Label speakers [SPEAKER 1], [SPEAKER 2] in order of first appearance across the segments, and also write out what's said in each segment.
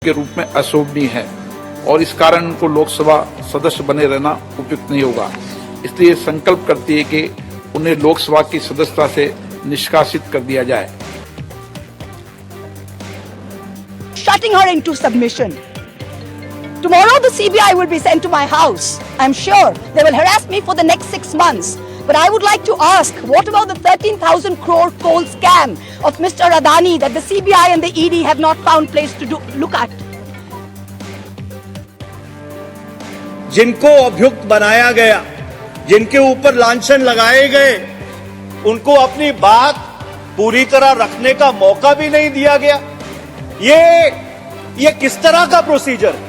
[SPEAKER 1] के रूप में अशोभनीय है और इस कारण उनको लोकसभा सदस्य बने रहना उपयुक्त नहीं होगा। इसलिए संकल्प करती है कि उन्हें लोकसभा की सदस्यता से निष्कासित कर दिया जाए।
[SPEAKER 2] Shutting her into submission. Tomorrow the CBI will be sent to my house. I'm sure they will harass me for the next 6 months. But I would like to ask, what about the 13,000 crore coal scam of Mr. Adani that the CBI and the ED have not found place to look at?
[SPEAKER 3] जिनको अभियुक्त बनाया गया, जिनके ऊपर लांछन लगाए गए, उनको अपनी बात पूरी तरह रखने का मौका भी नहीं दिया गया। ये किस तरह का प्रोसीजर है?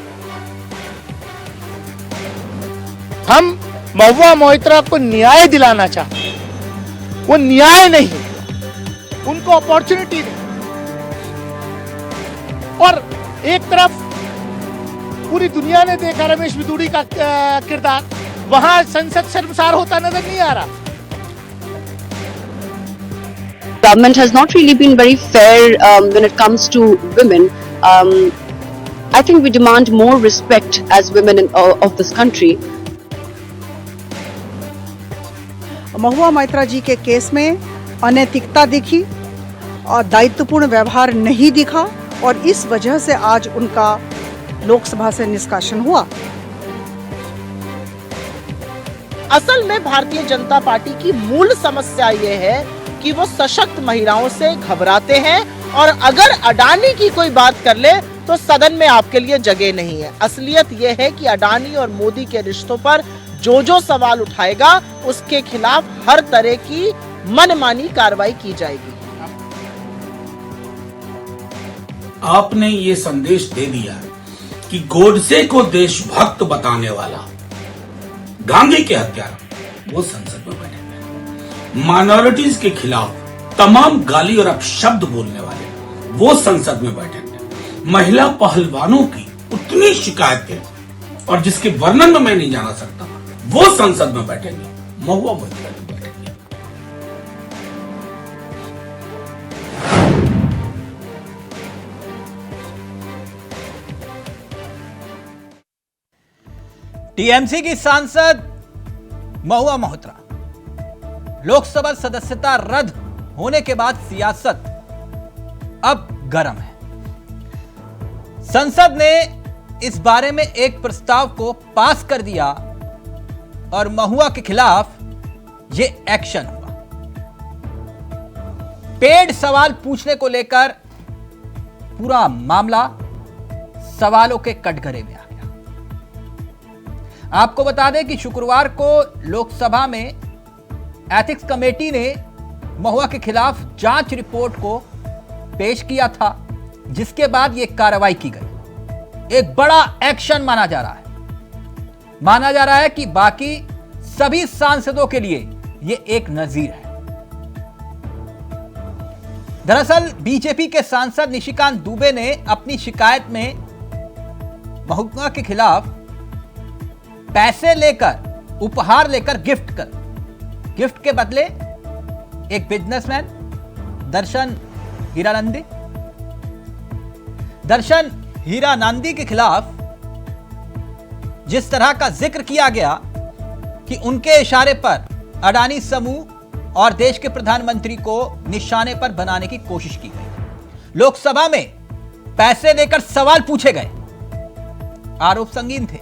[SPEAKER 4] हम महुआ मोइत्रा को न्याय दिलाना चाहते हैं, वो न्याय नहीं, उनको अपॉर्चुनिटी दे। और एक तरफ पूरी दुनिया ने देखा रमेश बिदूड़ी का किरदार, वहां संसद शर्मसार होता नजर नहीं आ रहा।
[SPEAKER 5] Government has not really been very fair when it comes to women. I think we demand more respect as women of this country.
[SPEAKER 2] Mahua Moitra जी के केस में अनैतिकता दिखी और दायित्वपूर्ण व्यवहार नहीं दिखा और इस वजह से आज उनका लोकसभा से निष्कासन हुआ।
[SPEAKER 4] असल में भारतीय जनता पार्टी की मूल समस्या ये है कि वो सशक्त महिलाओं से घबराते हैं और अगर अडानी की कोई बात कर ले तो सदन में आपके लिए जगह नहीं है। असलियत ये है कि अडानी और मोदी के रिश्तों पर जो सवाल उठाएगा उसके खिलाफ हर तरह की मनमानी कार्रवाई की जाएगी।
[SPEAKER 6] आपने ये संदेश दे दिया कि गोडसे को देशभक्त बताने वाला गांधी के हत्यारा वो संसद में बैठे हैं, माइनॉरिटीज के खिलाफ तमाम गाली और अपशब्द बोलने वाले वो संसद में बैठे हैं, महिला पहलवानों की उतनी शिकायतें और जिसके वर्णन में मैं नहीं जाना सकता वो संसद में बैठेंगे, महुआ मोइत्रा भी बैठेंगे।
[SPEAKER 7] टीएमसी की सांसद महुआ मोइत्रा लोकसभा सदस्यता रद्द होने के बाद सियासत अब गर्म है। संसद ने इस बारे में एक प्रस्ताव को पास कर दिया और महुआ के खिलाफ यह एक्शन हुआ। पेड सवाल पूछने को लेकर पूरा मामला सवालों के कटघरे में आ गया। आपको बता दें कि शुक्रवार को लोकसभा में एथिक्स कमेटी ने महुआ के खिलाफ जांच रिपोर्ट को पेश किया था, जिसके बाद यह कार्रवाई की गई। एक बड़ा एक्शन माना जा रहा है। माना जा रहा है कि बाकी सभी सांसदों के लिए यह एक नजीर है। दरअसल बीजेपी के सांसद निशिकांत दुबे ने अपनी शिकायत में महुआ के खिलाफ पैसे लेकर, उपहार लेकर, गिफ्ट के बदले एक बिजनेसमैन दर्शन हीरानंदी के खिलाफ जिस तरह का जिक्र किया गया कि उनके इशारे पर अडानी समूह और देश के प्रधानमंत्री को निशाने पर बनाने की कोशिश की गई। लोकसभा में पैसे लेकर सवाल पूछे गए, आरोप संगीन थे।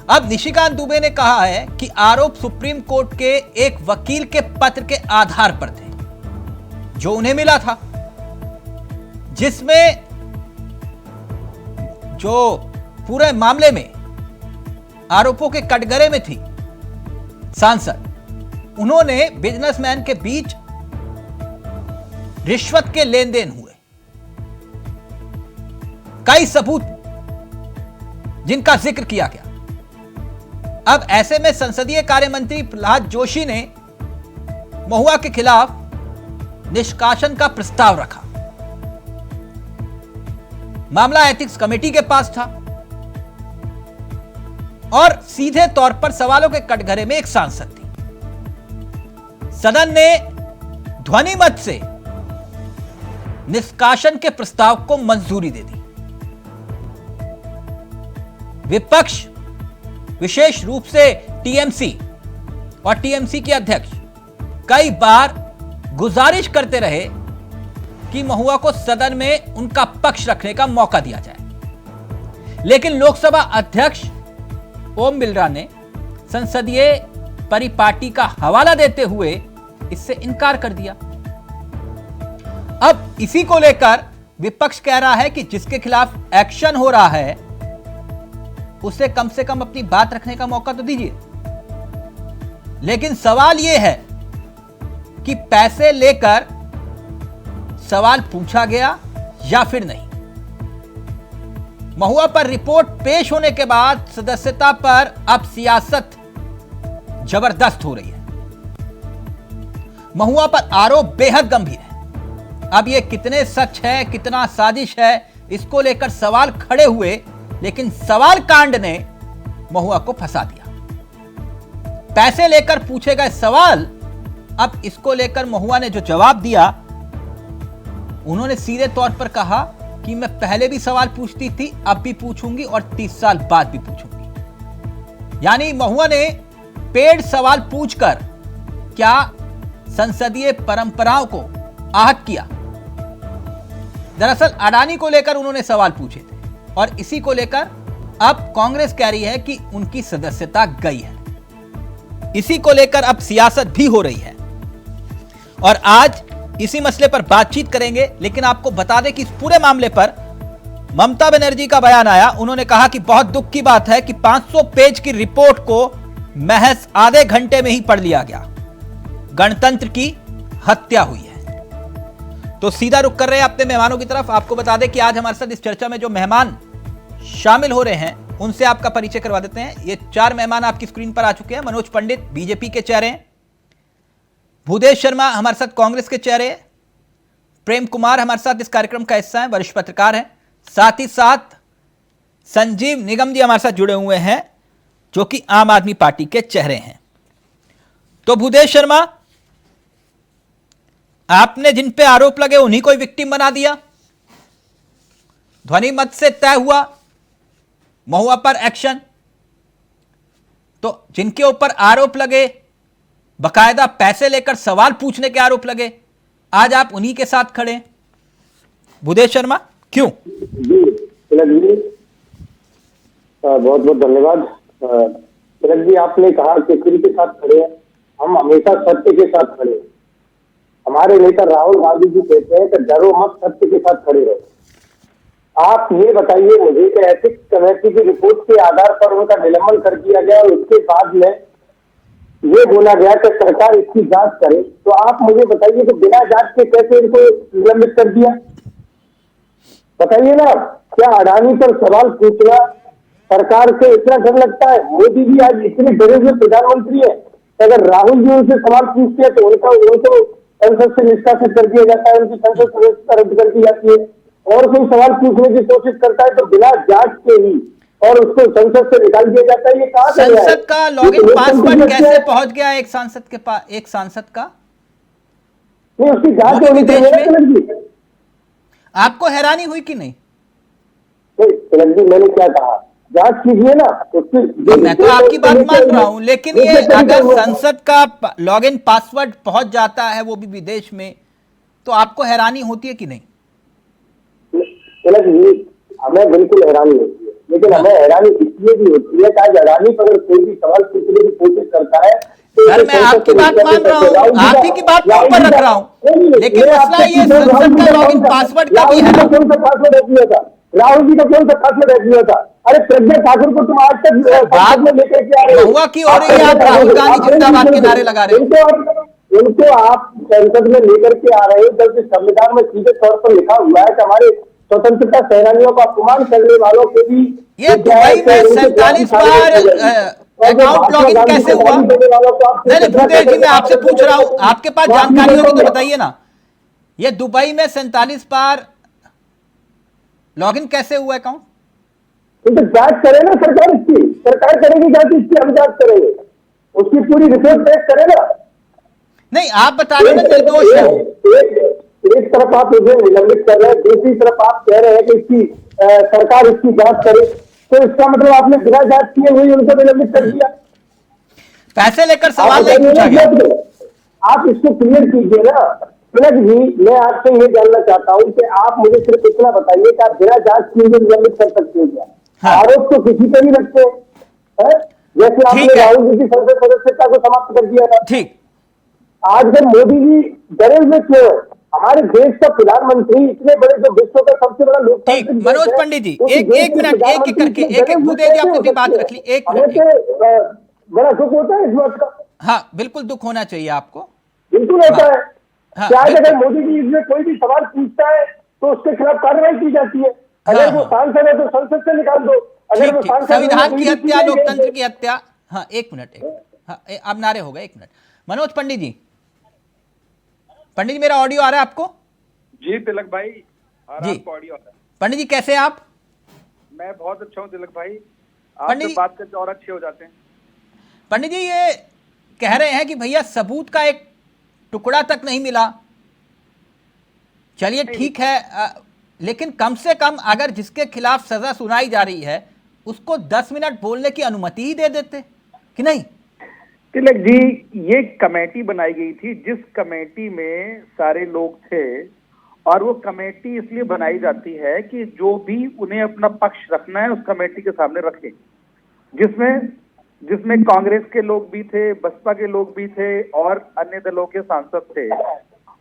[SPEAKER 7] अब निशिकांत दुबे ने कहा है कि आरोप सुप्रीम कोर्ट के एक वकील के पत्र के आधार पर थे जो उन्हें मिला था, जिसमें जो पूरे मामले में आरोपों के कटघरे में थी सांसद, उन्होंने बिजनेसमैन के बीच रिश्वत के लेन देन हुए, कई सबूत जिनका जिक्र किया गया। अब ऐसे में संसदीय कार्य मंत्री प्रहलाद जोशी ने महुआ के खिलाफ निष्कासन का प्रस्ताव रखा। मामला एथिक्स कमेटी के पास था और सीधे तौर पर सवालों के कटघरे में एक सांसद थी। सदन ने ध्वनि मत से निष्कासन के प्रस्ताव को मंजूरी दे दी। विपक्ष, विशेष रूप से टीएमसी और टीएमसी के अध्यक्ष कई बार गुजारिश करते रहे कि महुआ को सदन में उनका पक्ष रखने का मौका दिया जाए, लेकिन लोकसभा अध्यक्ष ओम बिरला ने संसदीय परिपाटी का हवाला देते हुए इससे इनकार कर दिया। अब इसी को लेकर विपक्ष कह रहा है कि जिसके खिलाफ एक्शन हो रहा है उसे कम से कम अपनी बात रखने का मौका तो दीजिए। लेकिन सवाल यह है कि पैसे लेकर सवाल पूछा गया या फिर नहीं। महुआ पर रिपोर्ट पेश होने के बाद सदस्यता पर अब सियासत जबरदस्त हो रही है। महुआ पर आरोप बेहद गंभीर है। अब यह कितने सच है, कितना साजिश है, इसको लेकर सवाल खड़े हुए, लेकिन सवाल कांड ने महुआ को फंसा दिया। पैसे लेकर पूछे गए सवाल, अब इसको लेकर महुआ ने जो जवाब दिया, उन्होंने सीधे तौर पर कहा कि मैं पहले भी सवाल पूछती थी, अब भी पूछूंगी और 30 साल बाद भी पूछूंगी। यानी महुआ ने पेड़ सवाल पूछकर क्या संसदीय परंपराओं को आहत किया। दरअसल अडानी को लेकर उन्होंने सवाल पूछे थे और इसी को लेकर अब कांग्रेस कह रही है कि उनकी सदस्यता गई है। इसी को लेकर अब सियासत भी हो रही है और आज इसी मसले पर बातचीत करेंगे। लेकिन आपको बता दें कि इस पूरे मामले पर ममता बनर्जी का बयान आया। उन्होंने कहा कि बहुत दुख की बात है कि 500 पेज की रिपोर्ट को महज आधे घंटे में ही पढ़ लिया गया। गणतंत्र की हत्या हुई है। तो सीधा रुख कर रहे हैं अपने मेहमानों की तरफ। आपको बता दें कि आज हमारे साथ इस चर्चा में जो मेहमान शामिल हो रहे हैं उनसे आपका परिचय करवा देते हैं। ये 4 मेहमान आपकी स्क्रीन पर आ चुके हैं। मनोज पंडित बीजेपी के चेहरे हैं, भूदेश शर्मा हमारे साथ कांग्रेस के चेहरे, प्रेम कुमार हमारे साथ इस कार्यक्रम का हिस्सा है, वरिष्ठ पत्रकार हैं, साथ ही साथ संजीव निगम जी हमारे साथ जुड़े हुए हैं जो कि आम आदमी पार्टी के चेहरे हैं। तो भूदेश शर्मा, आपने जिन पे आरोप लगे उन्हीं को विक्टिम बना दिया। ध्वनि मत से तय हुआ महुआ पर एक्शन, तो जिनके ऊपर आरोप लगे, बकायदा पैसे लेकर सवाल पूछने के आरोप लगे, आज आप उन्हीं के साथ खड़े हैं। भूदेश शर्मा, क्यों?
[SPEAKER 8] जी तिलक जी, बहुत बहुत धन्यवाद। तिलक जी, आपने कहा कि किसी के साथ खड़े हैं, हम हमेशा सत्य के साथ खड़े हैं। हमारे नेता राहुल गांधी जी कहते हैं कि डरो मत, सत्य के साथ खड़े रहो। आप ये बताइए मुझे कि एथिक्स कमेटी की रिपोर्ट के आधार पर उनका निलंबन कर दिया गया और उसके बाद में ये बोला गया कि सरकार इसकी जांच करे, तो आप मुझे बताइए कि बिना जांच के कैसे इनको निलंबित कर दिया? बताइए ना। क्या अडानी पर सवाल पूछना सरकार से इतना डर लगता है? मोदी जी आज इतने डरे हुए प्रधानमंत्री है, अगर राहुल जी उनसे सवाल पूछते हैं तो उनको संसद से निष्कासित कर दिया जाता है, उनकी संसद सदस्यता रद्द कर दी जाती है। और कोई सवाल पूछने की कोशिश करता है तो बिना जांच के ही और उसको संसद से निकाल दिया जाता है। ये कहां से
[SPEAKER 7] संसद का लॉगिन पासवर्ड कैसे पहुंच गया एक सांसद के पास? एक सांसद का
[SPEAKER 8] नहीं, उसकी जांच होनी चाहिए।
[SPEAKER 7] आपको हैरानी हुई कि नहीं?
[SPEAKER 8] तिलक जी, मैंने क्या कहा? जांच कीजिए ना उसकी।
[SPEAKER 7] मैं तो आपकी बात मान रहा हूं, लेकिन ये अगर संसद का लॉगिन पासवर्ड पहुंच जाता है वो भी विदेश में, तो आपको हैरानी होती है कि नहीं?
[SPEAKER 8] तिलक जी, हमें बिल्कुल हैरानी होती है, लेकिन हमें हैरानी इसलिए भी होती है कि आज अडानी पर अगर कोई भी सवाल पूछने की कोशिश करता है
[SPEAKER 7] सर, मैं आपकी बात मान रहा हूँ, आप ही की बात मैं ऊपर रख रहा हूँ, लेकिन मसला ये संसद का लॉगिन पासवर्ड का भी है।
[SPEAKER 8] कौन सा पासवर्ड रख लिया था? राहुल जी का कौन सा फैसला रख लिया था? अरे प्रज्ञा ठाकुर को तुम आज तक
[SPEAKER 7] बात
[SPEAKER 8] में लेकर के आ रहे हो।
[SPEAKER 7] महुआ की हो रही है, आप राहुल गांधी जिंदाबाद के नारे लगा रहे हो।
[SPEAKER 8] उनको आप संसद में लेकर के आ रहे हो, जबकि संविधान में सीधे तौर पर लिखा हुआ है कि हमारे स्वतंत्रता सेनानियों का अपमान करने वालों के भी
[SPEAKER 7] ये दुबई में 47 बार अकाउंट लॉगिन कैसे हुआ? नहीं भूदेश जी, मैं आपसे पूछ रहा हूँ, आपके पास जानकारी होगी तो बताइए ना। ये दुबई में 47 बार लॉगिन कैसे हुआ अकाउंट?
[SPEAKER 8] तो जांच करे ना सरकार, इसकी सरकार करेगी जांच, इसकी हम जांच करेंगे, उसकी पूरी रिपोर्ट पेश करे ना।
[SPEAKER 7] नहीं, आप बता रहे हैं निर्दोष है।
[SPEAKER 8] एक तरफ आप मुझे निलंबित कर रहे हैं, दूसरी तरफ आप कह रहे हैं कि इसकी सरकार इसकी जांच करे, तो इसका मतलब आपने बिना जांच किए हुए उनको निलंबित कर दिया।
[SPEAKER 7] पैसे लेकर
[SPEAKER 8] आप
[SPEAKER 7] सवाल नहीं
[SPEAKER 8] बताइए
[SPEAKER 7] पूछा
[SPEAKER 8] ना,
[SPEAKER 7] गया।
[SPEAKER 8] आप इसको क्लियर कीजिए ना। तिलक जी, मैं आपसे ये जानना चाहता हूँ कि आप मुझे सिर्फ इतना बताइए कि आप बिना जांच किए निलंबित कर सकते हैं क्या?
[SPEAKER 7] हाँ।
[SPEAKER 8] आरोप तो किसी पर ही रखते हैं, जैसे आपने
[SPEAKER 7] ठीक है।
[SPEAKER 8] राहुल जी की संसद सदस्यता को समाप्त कर दिया था।
[SPEAKER 7] ठीक,
[SPEAKER 8] आज जब मोदी जी डरे हुए क्यों है? हमारे देश का प्रधानमंत्री, इतने बड़े जो विश्व का सबसे बड़ा
[SPEAKER 7] ठीक।
[SPEAKER 8] लोकतांत्रिक देश
[SPEAKER 7] मनोज
[SPEAKER 8] है,
[SPEAKER 7] पंडित जी,
[SPEAKER 8] उस
[SPEAKER 7] एक
[SPEAKER 8] देश
[SPEAKER 7] एक
[SPEAKER 8] के
[SPEAKER 7] मिनट, एक एक
[SPEAKER 8] प्रधानमंत्री
[SPEAKER 7] करके,
[SPEAKER 8] इतने
[SPEAKER 7] एक
[SPEAKER 8] डरे
[SPEAKER 7] एक
[SPEAKER 8] हुए
[SPEAKER 7] भूदेव जी,
[SPEAKER 8] कैसे
[SPEAKER 7] आपने
[SPEAKER 8] हो
[SPEAKER 7] अपनी बात
[SPEAKER 8] सकते
[SPEAKER 7] रख ली,
[SPEAKER 8] हैं?
[SPEAKER 7] एक
[SPEAKER 8] हमें
[SPEAKER 7] मिनट।
[SPEAKER 8] तो बड़ा दुख होता है इस बात का।
[SPEAKER 7] हाँ, बिल्कुल दुख होना चाहिए आपको।
[SPEAKER 8] बिल्कुल होता है।
[SPEAKER 7] हाँ,
[SPEAKER 8] क्या अगर
[SPEAKER 7] बिल्कुल।
[SPEAKER 8] मोदी जी इसमें कोई भी सवाल पूछता है तो उसके खिलाफ कार्रवाई की जाती है। अगर
[SPEAKER 7] हाँ,
[SPEAKER 8] वो
[SPEAKER 7] हाँ।
[SPEAKER 8] सांसद है तो संसद से निकाल दो। अगर
[SPEAKER 7] ठीक
[SPEAKER 8] वो
[SPEAKER 7] ठीक,
[SPEAKER 8] सांसद नहीं है
[SPEAKER 7] संविधान
[SPEAKER 8] तो
[SPEAKER 7] की
[SPEAKER 8] ईडी
[SPEAKER 7] हत्या,
[SPEAKER 8] सीबीआई
[SPEAKER 7] लोकतंत्र
[SPEAKER 8] भेज
[SPEAKER 7] की हत्या। हाँ, एक मिनट, एक मिनट। हाँ, अब नारे हो गए, एक मिनट। मनोज पंडित जी, पंडित जी, मेरा ऑडियो आ रहा है आपको?
[SPEAKER 9] जी तिलक भाई,
[SPEAKER 7] जी।
[SPEAKER 9] आपको ऑडियो आ रहा है।
[SPEAKER 7] पंडित जी, कैसे हैं आप?
[SPEAKER 9] मैं बहुत अच्छा हूँ तिलक भाई,
[SPEAKER 7] पंडित
[SPEAKER 9] आपसे
[SPEAKER 7] जी-
[SPEAKER 9] बात करके और अच्छे हो जाते हैं।
[SPEAKER 7] पंडित जी, ये कह रहे हैं कि भैया सबूत का एक टुकड़ा तक नहीं मिला। चलिए ठीक है, लेकिन कम से कम अगर जिसके खिलाफ सजा सुनाई जा रही है उसको 10 मिनट बोलने की अनुमति ही दे देते कि नहीं?
[SPEAKER 9] तिलक जी, ये कमेटी बनाई गई थी, जिस कमेटी में सारे लोग थे, और वो कमेटी इसलिए बनाई जाती है कि जो भी उन्हें अपना पक्ष रखना है उस कमेटी के सामने रखें, जिसमें कांग्रेस के लोग भी थे, बसपा के लोग भी थे और अन्य दलों के सांसद थे।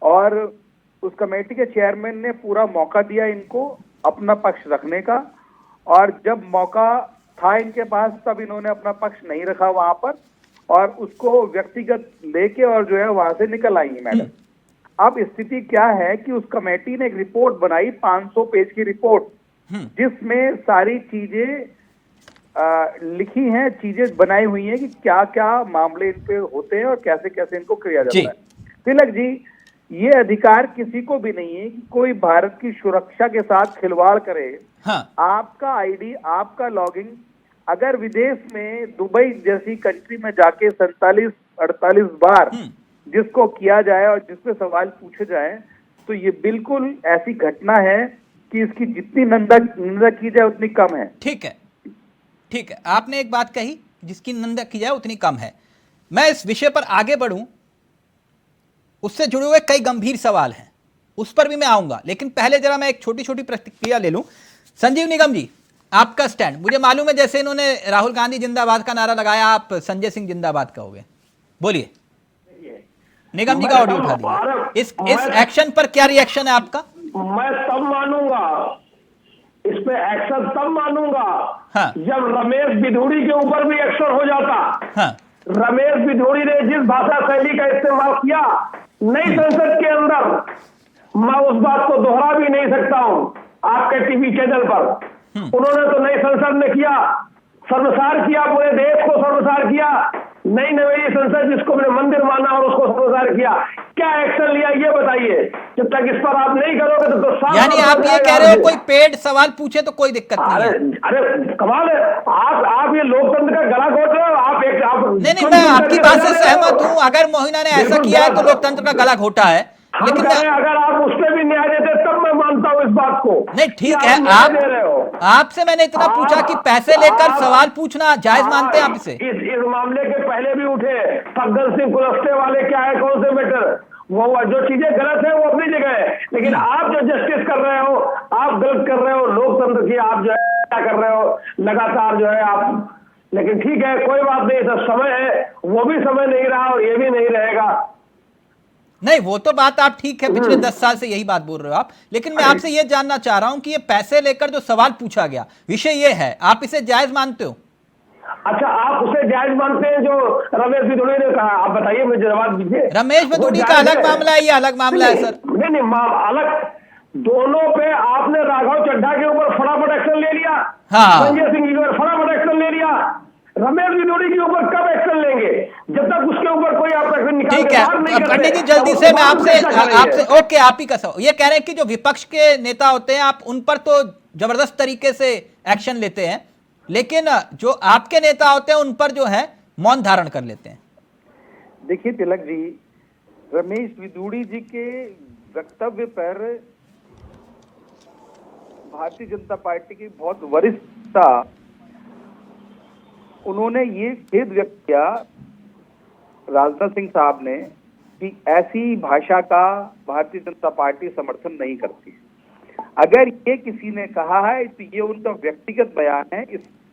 [SPEAKER 9] और उस कमेटी के चेयरमैन ने पूरा मौका दिया इनको अपना पक्ष रखने का, और जब मौका था इनके पास तब इन्होंने अपना पक्ष नहीं रखा वहां पर, और उसको व्यक्तिगत लेके और जो है वहां से निकल आई मैडम। अब स्थिति क्या है कि उस कमेटी ने एक रिपोर्ट बनाई, 500 पेज की रिपोर्ट, जिसमें सारी चीजें लिखी हैं, चीजें बनाई हुई हैं कि क्या क्या मामले इन पे होते हैं और कैसे कैसे इनको किया जाता है। तिलक जी, ये अधिकार किसी को भी नहीं है कि कोई भारत की सुरक्षा के साथ खिलवाड़ करे।
[SPEAKER 7] हाँ।
[SPEAKER 9] आपका आईडी, आपका लॉगिंग अगर विदेश में दुबई जैसी कंट्री में जाके 47-48 बार जिसको किया जाए और जिसपे सवाल पूछे जाए, तो ये बिल्कुल ऐसी घटना है कि इसकी जितनी निंदा की जाए उतनी कम है।
[SPEAKER 7] ठीक है, ठीक है, आपने एक बात कही, जिसकी निंदा की जाए उतनी कम है। मैं इस विषय पर आगे बढ़ूं, उससे जुड़े हुए कई गंभीर सवाल हैं, उस पर भी मैं आऊंगा, लेकिन पहले जरा मैं एक छोटी छोटी प्रतिक्रिया ले लूं। संजीव निगम जी, आपका स्टैंड, मुझे मालूम है जैसे इन्होंने राहुल गांधी जिंदाबाद का नारा लगाया, आप संजय सिंह जिंदाबाद कहोगे। बोलिए, निगम जी का ऑडियो उठा दिया। इस एक्शन पर क्या रिएक्शन है आपका?
[SPEAKER 10] मैं तब मानूंगा, इस पे एक्शन तब मानूंगा,
[SPEAKER 7] हाँ।
[SPEAKER 10] जब रमेश बिधूड़ी के ऊपर भी एक्शन हो जाता।
[SPEAKER 7] हाँ।
[SPEAKER 10] रमेश बिधूड़ी ने जिस भाषा शैली का इस्तेमाल किया नई संसद के अंदर, मैं उस बात को दोहरा भी नहीं सकता हूं आपके टीवी चैनल पर। उन्होंने तो नई संसद में किया, सर्वसार किया, पूरे देश को सर्वसार किया। नई नवेली संसद जिसको मैंने मंदिर माना और उसको सर्वसार किया, क्या एक्शन लिया ये बताइए। जब तक इस पर आप नहीं करोगे तो
[SPEAKER 7] यानी आप ये कह रहे हो कोई पेड सवाल पूछे तो कोई दिक्कत नहीं है?
[SPEAKER 10] अरे कमाल है, आप ये लोकतंत्र का गला घोट रहे हो। आप
[SPEAKER 7] नहीं, मैं आपकी बात से सहमत हूं। अगर मोहिना ने ऐसा किया है तो लोकतंत्र का गला घोटा है, लेकिन
[SPEAKER 10] अगर आप उस पर भी न्याय देते तब मैं मानता हूं इस बात को।
[SPEAKER 7] नहीं, ठीक है, आपसे मैंने इतना पूछा कि पैसे लेकर सवाल पूछना जायज मानते हैं आप इसे?
[SPEAKER 10] इस मामले के पहले भी उठे फग्गन सिंह कुलस्ते वाले, क्या है, कौन से मैटर, वो जो चीजें गलत है वो अपनी जगह है, लेकिन आप जो जस्टिस कर रहे हो आप गलत कर रहे हो। लोकतंत्र की आप जो है क्या कर रहे हो लगातार जो है आप। लेकिन ठीक है, कोई बात नहीं, तो समय है, वो भी समय नहीं रहा और ये भी नहीं रहेगा।
[SPEAKER 7] नहीं, वो तो बात आप ठीक है, पिछले 10 साल से यही बात बोल रहे हो आप, लेकिन मैं आपसे ये जानना चाह रहा हूं कि ये पैसे लेकर जो सवाल पूछा गया, विषय ये है, आप इसे जायज मानते हो?
[SPEAKER 10] अच्छा, आप उसे जायज मानते हैं जो रमेश बिधूड़ी ने कहा? आप बताइए, मुझे जवाब दीजिए।
[SPEAKER 7] रमेश बिधूड़ी का अलग मामला है, ये अलग मामला है सर।
[SPEAKER 10] नहीं, अलग दोनों पे आपने राघव चड्ढा के ऊपर फटाफट एक्शन ले लिया, संजय सिंह के ऊपर फटाफट एक्शन ले लिया। रमेश बिधूड़ी के ऊपर कब एक्शन लेंगे? जब तक उसके ऊपर कोई आप एक्शन निकाल
[SPEAKER 7] ठीक है पंडित जी, जल्दी से मैं आपसे ओके, आप ही का सवाल ये कह रहे हैं कि जो विपक्ष के नेता होते हैं आप उन पर तो जबरदस्त तरीके से एक्शन लेते हैं, लेकिन जो आपके नेता होते हैं उन पर जो है मौन धारण कर लेते हैं।
[SPEAKER 9] देखिए तिलक जी, रमेश बिधूड़ी जी के वक्तव्य पर भारतीय जनता पार्टी की बहुत वरिष्ठता, उन्होंने ये खेद व्यक्त किया राजनाथ सिंह साहब ने कि ऐसी भाषा का भारतीय जनता पार्टी समर्थन नहीं करती। अगर ये किसी ने कहा है तो ये उनका व्यक्तिगत बयान है,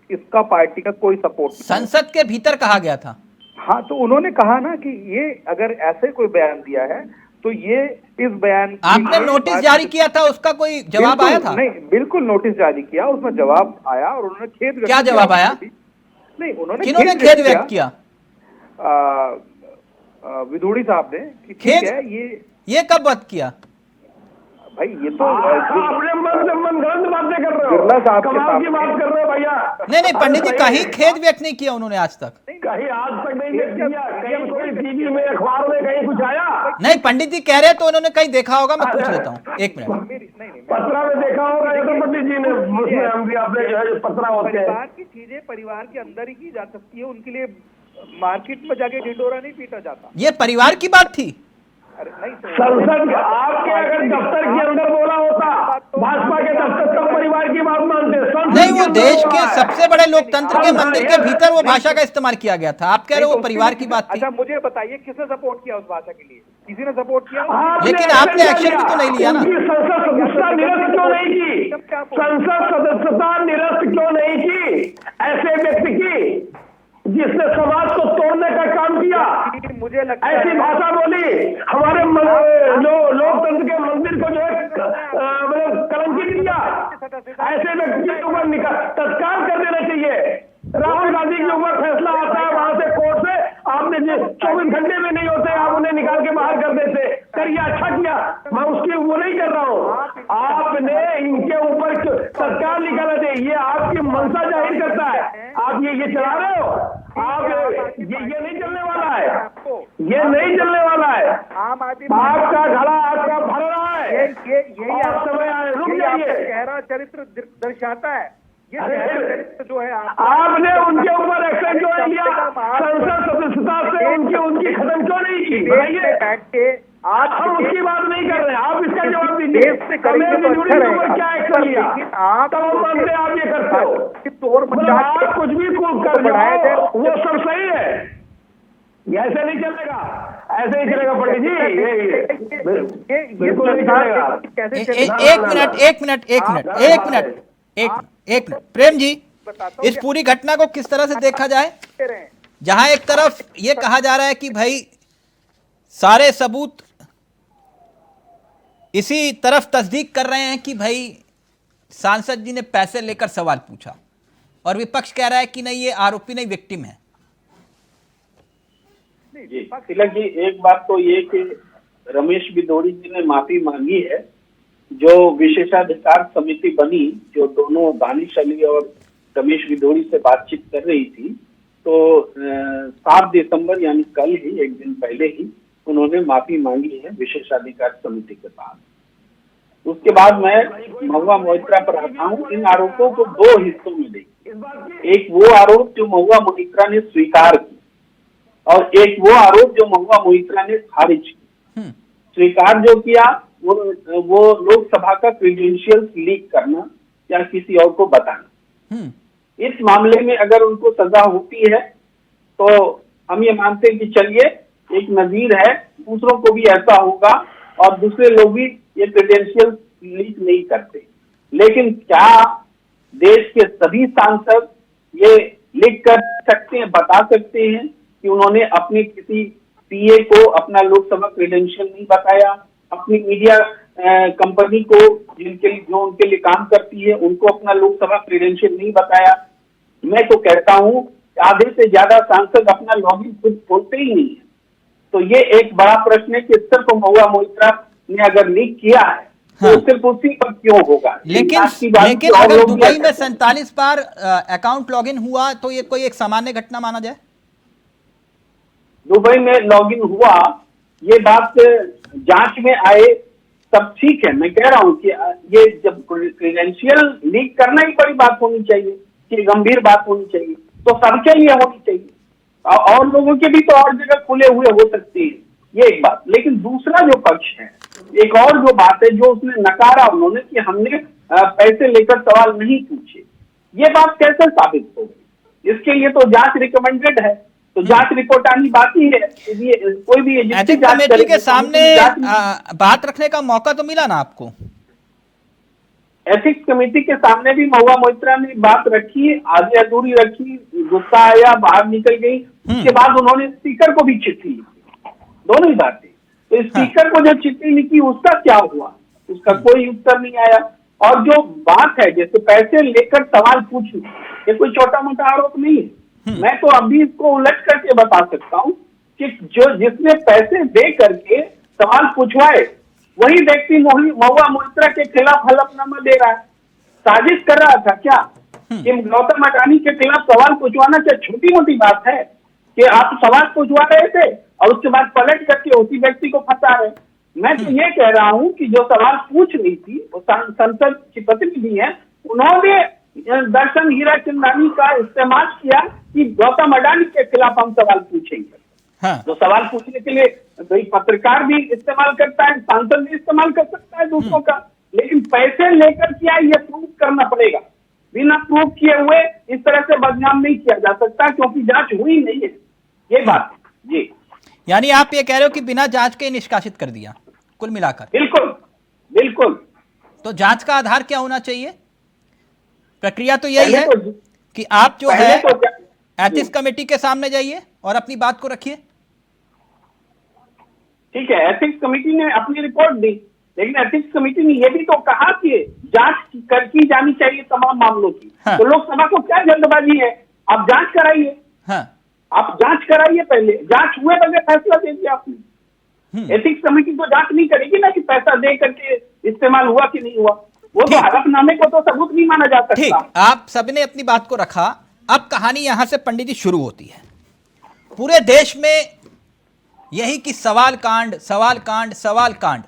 [SPEAKER 9] इसका पार्टी का कोई सपोर्ट नहीं।
[SPEAKER 7] संसद के भीतर कहा गया था।
[SPEAKER 9] हाँ, तो उन्होंने कहा ना कि ये अगर ऐसे कोई बयान दिया है तो ये इस बयान
[SPEAKER 7] आपने नोटिस जारी किया था, उसका कोई जवाब आया था?
[SPEAKER 9] नहीं, बिल्कुल नोटिस जारी किया, उसमें जवाब आया और उन्होंने खेद व्यक्त
[SPEAKER 7] क्या जवाब आया?
[SPEAKER 9] नहीं, उन्होंने
[SPEAKER 7] किन्होंने खेद व्यक्त किया?
[SPEAKER 9] विधोड़ी साहब ने कि ठीक
[SPEAKER 7] खेद?
[SPEAKER 9] है।
[SPEAKER 7] ये कब वक्त किया
[SPEAKER 9] भाई? ये तो
[SPEAKER 10] अपने मन से मन गलत बातें कर रहे हो,
[SPEAKER 9] बिरला साहब
[SPEAKER 10] कमाल की बात कर रहे हो भैया।
[SPEAKER 7] नहीं पंडित जी, कहीं खेद व्यक्त नहीं किया उन्होंने आज तक?
[SPEAKER 10] कहीं आज तक नहीं किया, कहीं कोई टीवी में अखबार में कहीं कुछ आया?
[SPEAKER 7] नहीं, पंडित जी कह रहे तो उन्होंने कहीं देखा होगा, मैं पूछ लेता हूँ, एक मिनट।
[SPEAKER 10] पत्रा में देखा होगा या तो पंडित जी ने, उसमें हम भी आपने जो है जो पत्रा होते हैं।
[SPEAKER 9] परिवार की चीजें परिवार के अंदर ही की जा सकती है, उनके लिए मार्केट में जाके ढिंडोरा नहीं पीटा जाता।
[SPEAKER 7] ये परिवार की बात थी?
[SPEAKER 9] अरे नहीं,
[SPEAKER 10] संसद आपके अगर दफ्तर के अंदर बोला होता, भाजपा के दफ्तर तब परिवार की बात मानते।
[SPEAKER 7] नहीं, वो देश के सबसे बड़े लोकतंत्र के मंदिर के भीतर वो भाषा का इस्तेमाल किया गया था। आप कह रहे हो वो परिवार की बात थी?
[SPEAKER 9] अच्छा, मुझे बताइए किसने सपोर्ट किया उस भाषा के लिए? किसी ने सपोर्ट किया?
[SPEAKER 7] लेकिन आपने एक्शन भी तो नहीं लिया ना।
[SPEAKER 10] संसद सदस्यता निरस्त क्यों नहीं की? संसद सदस्यता निरस्त क्यों नहीं की ऐसे व्यक्ति की जिसने समाज को तोड़ने का काम किया?
[SPEAKER 9] मुझे लगता है
[SPEAKER 10] ऐसी भाषा बोली, हमारे लोकतंत्र के मंदिर को जो है मतलब कलंकित किया। ऐसे व्यक्ति के ऊपर तत्काल कर देना चाहिए। राहुल गांधी के ऊपर फैसला आता है वहां से कोर्ट से, आपने 24 घंटे में नहीं होते, आप उन्हें निकाल के बाहर कर देते। करिए, अच्छा किया, मैं उसकी वो नहीं कर रहा हूँ। आपने इनके ऊपर तत्काल निकाला चाहिए। ये आपकी मंशा जाहिर करता है। आप ये चला रहे हो, आप ये नहीं चलने वाला है, ये नहीं चलने वाला है। आपका घड़ा आपका भर रहा है।
[SPEAKER 9] यही
[SPEAKER 10] आप समय आए, रुक जाइए।
[SPEAKER 9] गहरा चरित्र दर्शाता है ये चरित्र जो है।
[SPEAKER 10] आपने उनके ऊपर एक्शन क्यों नहीं लिया? संसद सदस्यता से उनकी खत्म क्यों नहीं की?
[SPEAKER 9] बैठ के आज
[SPEAKER 10] हम उसकी बात नहीं कर रहे हैं, आप इसका जवाब दीजिए। क्या एक्शन लिया? तब हम मानते हैं आप ये करते हो। आप कुछ भी कर रहे हो वो सब सही है, ऐसे नहीं चलेगा, ऐसे ही चलेगा पंडित जी, बिल्कुल नहीं चलेगा।
[SPEAKER 7] एक मिनट प्रेम जी, इस पूरी घटना को किस तरह से देखा जाए? जहां एक तरफ ये कहा जा रहा है कि भाई सारे सबूत इसी तरफ तस्दीक कर रहे हैं कि भाई सांसद जी ने पैसे लेकर सवाल पूछा, और विपक्ष कह रहा है कि नहीं, ये आरोपी नहीं, विक्टिम है।
[SPEAKER 11] जी तिलक जी, एक बात तो ये कि रमेश बिदोड़ी जी ने माफी मांगी है। जो विशेषाधिकार समिति बनी, जो दोनों दानिश अली और रमेश बिदोड़ी से बातचीत कर रही थी, तो 7 दिसंबर यानी कल ही, एक दिन पहले ही उन्होंने माफी मांगी है विशेषाधिकार समिति के पास। उसके बाद मैं महुआ मोइत्रा पर आता हूँ। इन आरोपों को 2 हिस्सों में देखिए। एक वो आरोप जो महुआ मोइत्रा ने स्वीकार की, और एक वो आरोप जो महुआ मोइत्रा ने खारिज की। स्वीकार जो किया वो लोकसभा का क्रेडेंशियल लीक करना या किसी और को बताना। इस मामले में अगर उनको सजा होती है तो हम ये मानते हैं कि चलिए एक नजीर है, दूसरों को भी ऐसा होगा और दूसरे लोग भी ये क्रेडेंशियल लीक नहीं करते। लेकिन क्या देश के सभी सांसद ये लीक कर सकते हैं, बता सकते हैं कि उन्होंने अपने किसी पीए को अपना लोकसभा क्रेडेंशियल नहीं बताया, अपनी मीडिया कंपनी को जो उनके लिए काम करती है उनको अपना लोकसभा क्रेडेंशियल नहीं बताया? मैं तो कहता हूं आधे से ज्यादा सांसद अपना लॉगिन खुद खोलते ही नहीं है। तो ये एक बड़ा प्रश्न है कि सिर्फ महुआ मोइत्रा ने अगर लीक किया है तो सिर्फ उसी पर क्यों होगा?
[SPEAKER 7] लेकिन अगर दुबई में 47 बार अकाउंट लॉगिन हुआ तो ये कोई एक सामान्य घटना माना जाए?
[SPEAKER 11] दुबई में लॉगिन हुआ, ये बात जांच में आए तब ठीक है। मैं कह रहा हूं कि ये जब क्रेडेंशियल लीक करना ही बड़ी बात होनी चाहिए, कि गंभीर बात होनी चाहिए, तो सबके लिए होनी चाहिए। और लोगों के भी तो और जगह खुले हुए हो सकते हैं। ये एक बात। लेकिन दूसरा जो पक्ष है, एक और जो बात है जो उसने नकारा उन्होंने कि हमने पैसे लेकर सवाल नहीं पूछे, ये बात कैसे साबित होगी? इसके लिए तो जांच रिकमेंडेड है, तो जांच रिपोर्ट आनी बाकी है। कोई भी एजेंसी
[SPEAKER 7] एथिक्स
[SPEAKER 11] जांच
[SPEAKER 7] कमेटी
[SPEAKER 11] करेगी
[SPEAKER 7] के
[SPEAKER 11] तो
[SPEAKER 7] सामने बात रखने का मौका तो मिला ना आपको?
[SPEAKER 11] एथिक्स कमेटी के सामने भी महुआ मोइत्रा ने बात रखी, आधी अधूरी रखी, गुस्सा आया, बाहर निकल गई। उसके बाद उन्होंने स्पीकर को भी चिट्ठी लिखी, दोनों ही बातें। तो स्पीकर को जो चिट्ठी लिखी उसका क्या हुआ? उसका कोई उत्तर नहीं आया। और जो बात है जैसे पैसे लेकर सवाल पूछना, ये कोई छोटा मोटा आरोप नहीं है। मैं तो अभी इसको उलट करके बता सकता हूँ कि जो जिसने पैसे दे करके सवाल पूछवाए वही व्यक्ति महुआ मोइत्रा के खिलाफ हलफनामा दे रहा है। साजिश कर रहा था क्या कि गौतम अडानी के खिलाफ सवाल पूछवाना क्या छोटी मोटी बात है कि आप सवाल पूछवा रहे थे और उसके बाद पलट करके उसी व्यक्ति को फंसा रहे? मैं तो ये कह रहा हूं कि जो सवाल पूछ रही थी वो संसद की प्रतिनिधि है, उन्होंने दर्शन हीराचंदानी का इस्तेमाल किया कि गौतम अडानी के खिलाफ हम सवाल पूछेंगे।
[SPEAKER 7] हाँ।
[SPEAKER 11] तो सवाल पूछने के लिए भाई पत्रकार भी इस्तेमाल करता है, सांसद भी इस्तेमाल कर सकता है दूसरों का, लेकिन पैसे लेकर किया ये प्रूव करना पड़ेगा। बिना प्रूव किए हुए इस तरह से बदनाम नहीं किया जा सकता क्योंकि जांच हुई नहीं है, ये बात है जी।
[SPEAKER 7] यानी आप ये कह रहे हो कि बिना जांच के निष्कासित कर दिया कुल मिलाकर?
[SPEAKER 11] बिल्कुल बिल्कुल।
[SPEAKER 7] तो जांच का आधार क्या होना चाहिए? प्रक्रिया तो यही है
[SPEAKER 11] तो
[SPEAKER 7] कि आप जो है
[SPEAKER 11] तो
[SPEAKER 7] एथिक्स कमेटी के सामने जाइए और अपनी बात को रखिए।
[SPEAKER 11] ठीक है, एथिक्स कमेटी ने अपनी रिपोर्ट दी, लेकिन एथिक्स कमेटी ने यह भी तो कहा कि जांच की जानी चाहिए तमाम मामलों की।
[SPEAKER 7] हाँ।
[SPEAKER 11] तो लोकसभा को क्या जल्दबाजी है? आप जांच कराइए।
[SPEAKER 7] हाँ।
[SPEAKER 11] आप जांच कराइए, पहले जांच हुए बगैर फैसला दे दिया आपने। एथिक्स कमेटी तो जांच नहीं करेगी ना कि पैसा दे करके इस्तेमाल हुआ कि नहीं हुआ। वो तो हलफनामे को तो सबूत नहीं माना जा सकता।
[SPEAKER 7] ठीक, आप सबने अपनी बात को रखा। अब कहानी यहां से पंडित जी शुरू होती है। पूरे देश में यही कि सवाल कांड सवाल कांड सवाल कांड।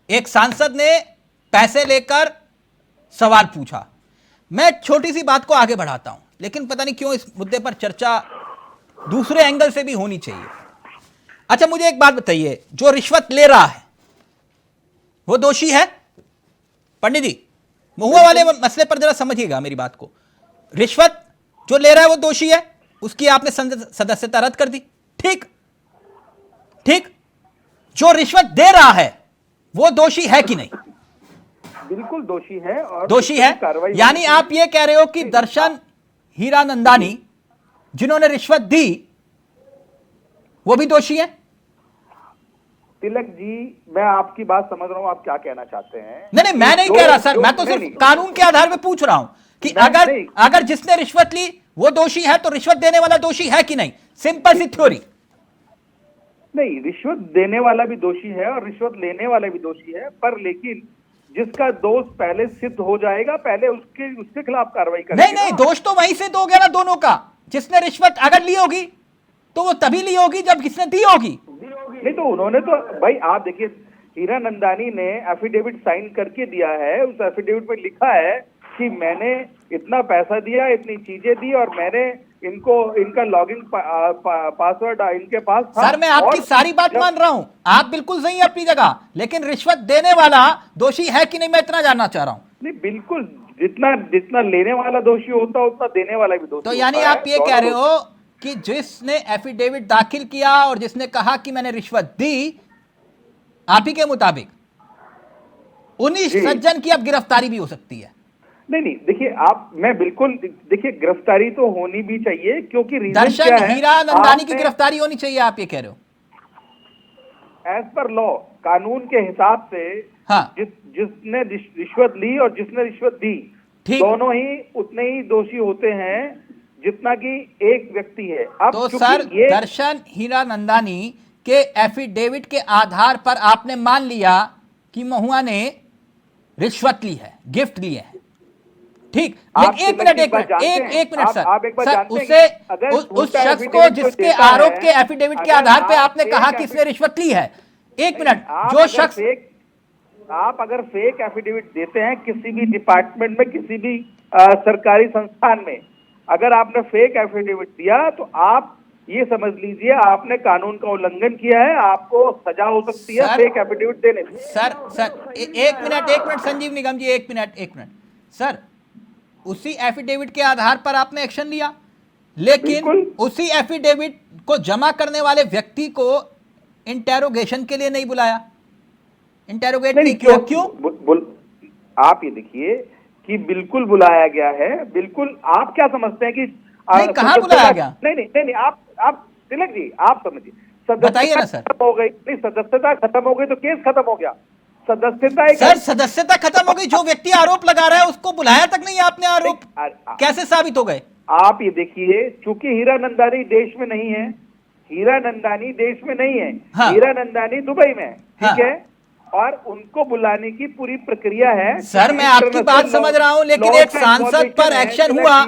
[SPEAKER 7] एक सांसद ने पैसे लेकर सवाल पूछा। मैं छोटी सी बात को आगे बढ़ाता हूं, लेकिन पता नहीं क्यों इस मुद्दे पर चर्चा दूसरे एंगल से भी होनी चाहिए। अच्छा, मुझे एक बात बताइए, जो रिश्वत ले रहा है वो दोषी है? पंडित जी, महुआ वाले मसले पर जरा समझिएगा मेरी बात को। रिश्वत जो ले रहा है वो दोषी है, उसकी आपने सदस्यता रद्द कर दी, ठीक ठीक। जो रिश्वत दे रहा है वो दोषी है कि नहीं?
[SPEAKER 9] बिल्कुल दोषी है और
[SPEAKER 7] दोषी है। यानी आप ये कह रहे हो कि दर्शन हीरानंदानी जिन्होंने रिश्वत दी वो भी दोषी है?
[SPEAKER 9] तिलक जी, मैं आपकी बात समझ रहा हूं, आप क्या कहना चाहते हैं।
[SPEAKER 7] नहीं, मैं नहीं कह रहा सर, मैं तो सिर्फ कानून के आधार पे पूछ रहा हूं कि अगर जिसने रिश्वत ली वो दोषी है तो रिश्वत देने वाला दोषी है कि नहीं? सिंपल सी थ्योरी।
[SPEAKER 9] नहीं, रिश्वत देने वाला भी दोषी है और रिश्वत लेने वाला भी दोषी है, पर लेकिन जिसका दोष पहले सिद्ध हो जाएगा पहले उसके खिलाफ कार्रवाई करेंगे।
[SPEAKER 7] नहीं, दोष तो वहीं से दोगे ना दोनों का। जिसने रिश्वत अगर ली होगी तो वो तभी ली होगी जब किसने दी होगी।
[SPEAKER 9] नहीं तो उन्होंने तो भाई आप देखिए, हीरानंदानी ने एफिडेविट साइन करके दिया है। उस एफिडेविट में लिखा है कि मैंने इतना पैसा दिया, इतनी चीजें दी और मैंने इनका लॉगिन पासवर्ड इनके पास था।
[SPEAKER 7] सर, मैं आपकी सारी बात मान रहा हूं, आप बिल्कुल सही अपनी जगह, लेकिन रिश्वत देने वाला दोषी है कि नहीं मैं इतना जानना चाह रहा हूं।
[SPEAKER 9] नहीं, बिल्कुल, जितना लेने वाला दोषी होता उतना देने वाला भी दोषी।
[SPEAKER 7] तो यानी आप ये कह रहे हो कि जिसने एफिडेविट दाखिल किया और जिसने कहा कि मैंने रिश्वत दी, आप ही के मुताबिक उन्हीं सज्जन की अब गिरफ्तारी भी हो सकती है?
[SPEAKER 9] नहीं, देखिए मैं बिल्कुल, देखिए गिरफ्तारी तो होनी भी चाहिए क्योंकि
[SPEAKER 7] दर्शन हीरानंदानी की गिरफ्तारी होनी चाहिए, आप ये कह रहे हो?
[SPEAKER 9] एज पर लॉ, कानून के हिसाब से
[SPEAKER 7] हाँ।
[SPEAKER 9] जिसने रिश्वत ली और जिसने रिश्वत दी दोनों ही उतने ही दोषी होते हैं जितना कि एक व्यक्ति है। अब
[SPEAKER 7] तो सर, दर्शन हीरानंदानी के एफिडेविट के आधार पर आपने मान लिया कि महुआ ने रिश्वत ली है, गिफ्ट लिए हैं, ठीक। लेकिन एक मिनट सर, उस शख्स को जिसके आरोप के एफिडेविट के आधार पे आपने कहा कि इसने रिश्वत ली है, एक मिनट, जो शख्स
[SPEAKER 9] आप अगर फेक एफिडेविट देते हैं किसी भी डिपार्टमेंट में, किसी भी सरकारी संस्थान में, अगर आपने फेक एफिडेविट दिया तो आप ये समझ लीजिए आपने कानून का उल्लंघन किया है, आपको सजा हो सकती है फेक एफिडेविट देने से।
[SPEAKER 7] सर एक मिनट संजीव निगम जी, एक मिनट सर, उसी एफिडेविट के आधार पर आपने एक्शन लिया, लेकिन उसी एफिडेविट को जमा करने वाले व्यक्ति को इंटेरोगेशन के लिए नहीं बुलाया, इंटेरोगेट नहीं किया, क्यों?
[SPEAKER 9] आप ये देखिए कि बिल्कुल बुलाया गया है, बिल्कुल। आप क्या समझते हैं कि
[SPEAKER 7] नहीं, कहाँ बुलाया गया?
[SPEAKER 9] नहीं, आप तिलक जी आप समझिए,
[SPEAKER 7] बताइए ना सर।
[SPEAKER 9] खत्म हो गई, नहीं सदस्यता खत्म हो गई तो केस खत्म हो गया। सदस्यता
[SPEAKER 7] सर सदस्यता खत्म हो गई, जो व्यक्ति आरोप लगा रहा है उसको बुलाया तक नहीं आपने, आरोप कैसे साबित हो गए?
[SPEAKER 9] आप ये देखिए, चूंकि हीरा नंदानी देश में नहीं है, हीरा नंदानी देश में नहीं है,
[SPEAKER 7] हाँ।
[SPEAKER 9] हीरा नंदानी दुबई में है,
[SPEAKER 7] हाँ।
[SPEAKER 9] ठीक है, और उनको बुलाने की पूरी प्रक्रिया है।
[SPEAKER 7] सर मैं आपकी बात समझ रहा हूं, लेकिन एक सांसद पर एक्शन हुआ,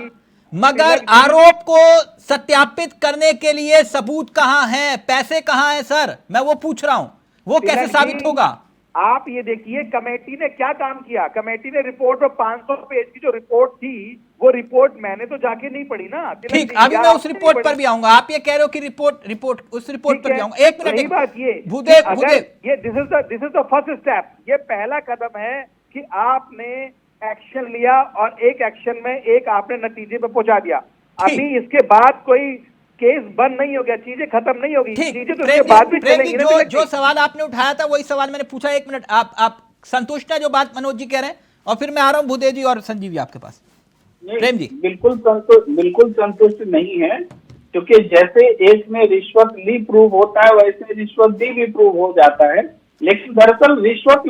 [SPEAKER 7] मगर आरोप को सत्यापित करने के लिए सबूत कहां है, पैसे कहां है? सर मैं वो पूछ रहा हूं, वो कैसे साबित होगा?
[SPEAKER 9] आप ये देखिए कमेटी ने क्या काम किया। कमेटी ने रिपोर्ट में 500 पेज की जो रिपोर्ट थी, वो रिपोर्ट मैंने तो जाके नहीं पढ़ी ना।
[SPEAKER 7] ठीक, अभी मैं उस रिपोर्ट पर भी आऊंगा। आप ये कह रहे हो कि रिपोर्ट उस रिपोर्ट पर भी आऊंगा। एक मिनट,
[SPEAKER 9] बात ये
[SPEAKER 7] भूदेव
[SPEAKER 9] ये this is the first step, ये पहला कदम है कि आपने एक्शन लिया और एक एक्शन में एक आपने नतीजे पे पहुंचा दिया। अभी इसके बाद कोई केस बंद नहीं हो गया, चीजें खत्म नहीं होगी, चीजें तो इसके बाद भी चलेंगी।
[SPEAKER 7] जो सवाल आपने उठाया था वही सवाल मैंने पूछा। एक मिनट, आप संतुष्ट है जो बात मनोज जी कह रहे हैं? और फिर मैं आ रहा हूं भूदेव जी और संजीव जी आपके पास। प्रेम जी
[SPEAKER 11] बिल्कुल संतुष्ट नहीं है, क्योंकि जैसे एक में रिश्वत ली प्रूव होता है, वैसे रिश्वत दी भी प्रूव हो जाता है। लेकिन दरअसल रिश्वत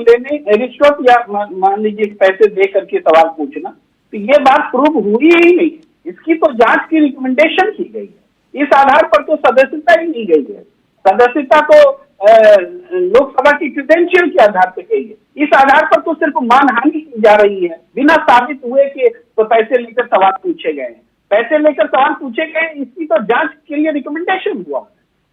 [SPEAKER 11] या मान लीजिए पैसे दे करके सवाल पूछना, तो ये बात प्रूव हुई ही नहीं। इसकी तो जांच की रिकमेंडेशन की गई है, इस आधार पर तो सदस्यता ही नहीं गई है। सदस्यता तो लोकसभा की क्रेडेंशियल के आधार पर गई है, इस आधार पर तो सिर्फ मानहानि की जा रही है, बिना साबित हुए कि तो पैसे लेकर सवाल पूछे गए हैं। पैसे लेकर सवाल पूछे गए, इसकी तो जांच के लिए रिकमेंडेशन हुआ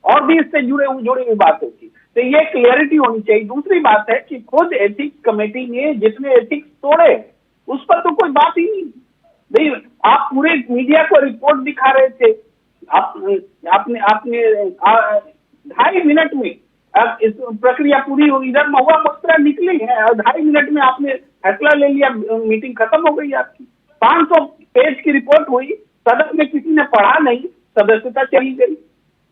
[SPEAKER 11] और भी इससे जुड़ी हुई बात होती, तो ये क्लियरिटी होनी चाहिए। दूसरी बात है कि खुद एथिक्स कमेटी ने जितने एथिक्स तोड़े उस पर तो कोई बात ही नहीं। आप पूरे मीडिया को रिपोर्ट दिखा रहे थे, आपने 2.5 मिनट में इस प्रक्रिया पूरी होगी, इधर महुआ मुस्कुरा निकली है और 2.5 मिनट में आपने फैसला ले लिया, मीटिंग खत्म हो गई आपकी। 500 पेज की रिपोर्ट हुई, सदन में किसी ने पढ़ा नहीं, सदस्यता चली गई।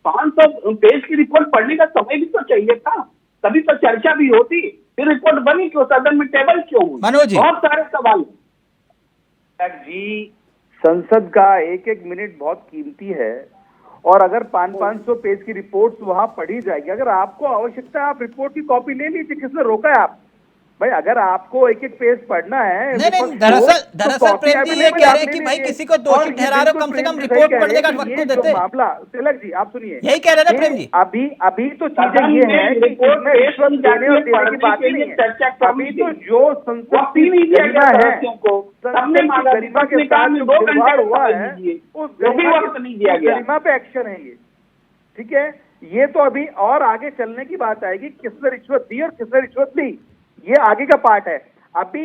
[SPEAKER 11] 500 पेज की रिपोर्ट पढ़ने का समय भी तो चाहिए था, तभी तो चर्चा भी होती, फिर रिपोर्ट बनी क्यों, सदन में टेबल क्यों हुई?
[SPEAKER 7] मनोज जी,
[SPEAKER 11] बहुत सारे सवाल
[SPEAKER 9] जी। संसद का एक एक मिनट बहुत कीमती है, और अगर 500 पेज की रिपोर्ट्स वहां पढ़ी जाएगी, अगर आपको आवश्यकता है आप रिपोर्ट की कॉपी ले लीजिए, किसने रोका है आप? भाई अगर आपको एक एक पेज पढ़ना है,
[SPEAKER 7] नहीं, दरअसल प्रेम जी ये कह रहे हैं कि भाई किसी को दोषी ठहरा रहे हो, कम से कम रिपोर्ट पढ़ने का वक्त तो देते।
[SPEAKER 9] मामला तिलक जी आप सुनिए,
[SPEAKER 7] यही कह रहे हैं ना प्रेम जी।
[SPEAKER 9] अभी तो चीजें ये है कि रिश्वत देने और देने की बात नहीं है। अभी तो जो संसद की गरिमा है, गरिमा के साथ जो खिलवाड़ हुआ है, उस गरिमा पे एक्शन है ये, ठीक है। ये तो अभी और आगे चलने की बात आएगी, किसने रिश्वत दी और किसने रिश्वत ली, ये आगे का पार्ट है। अभी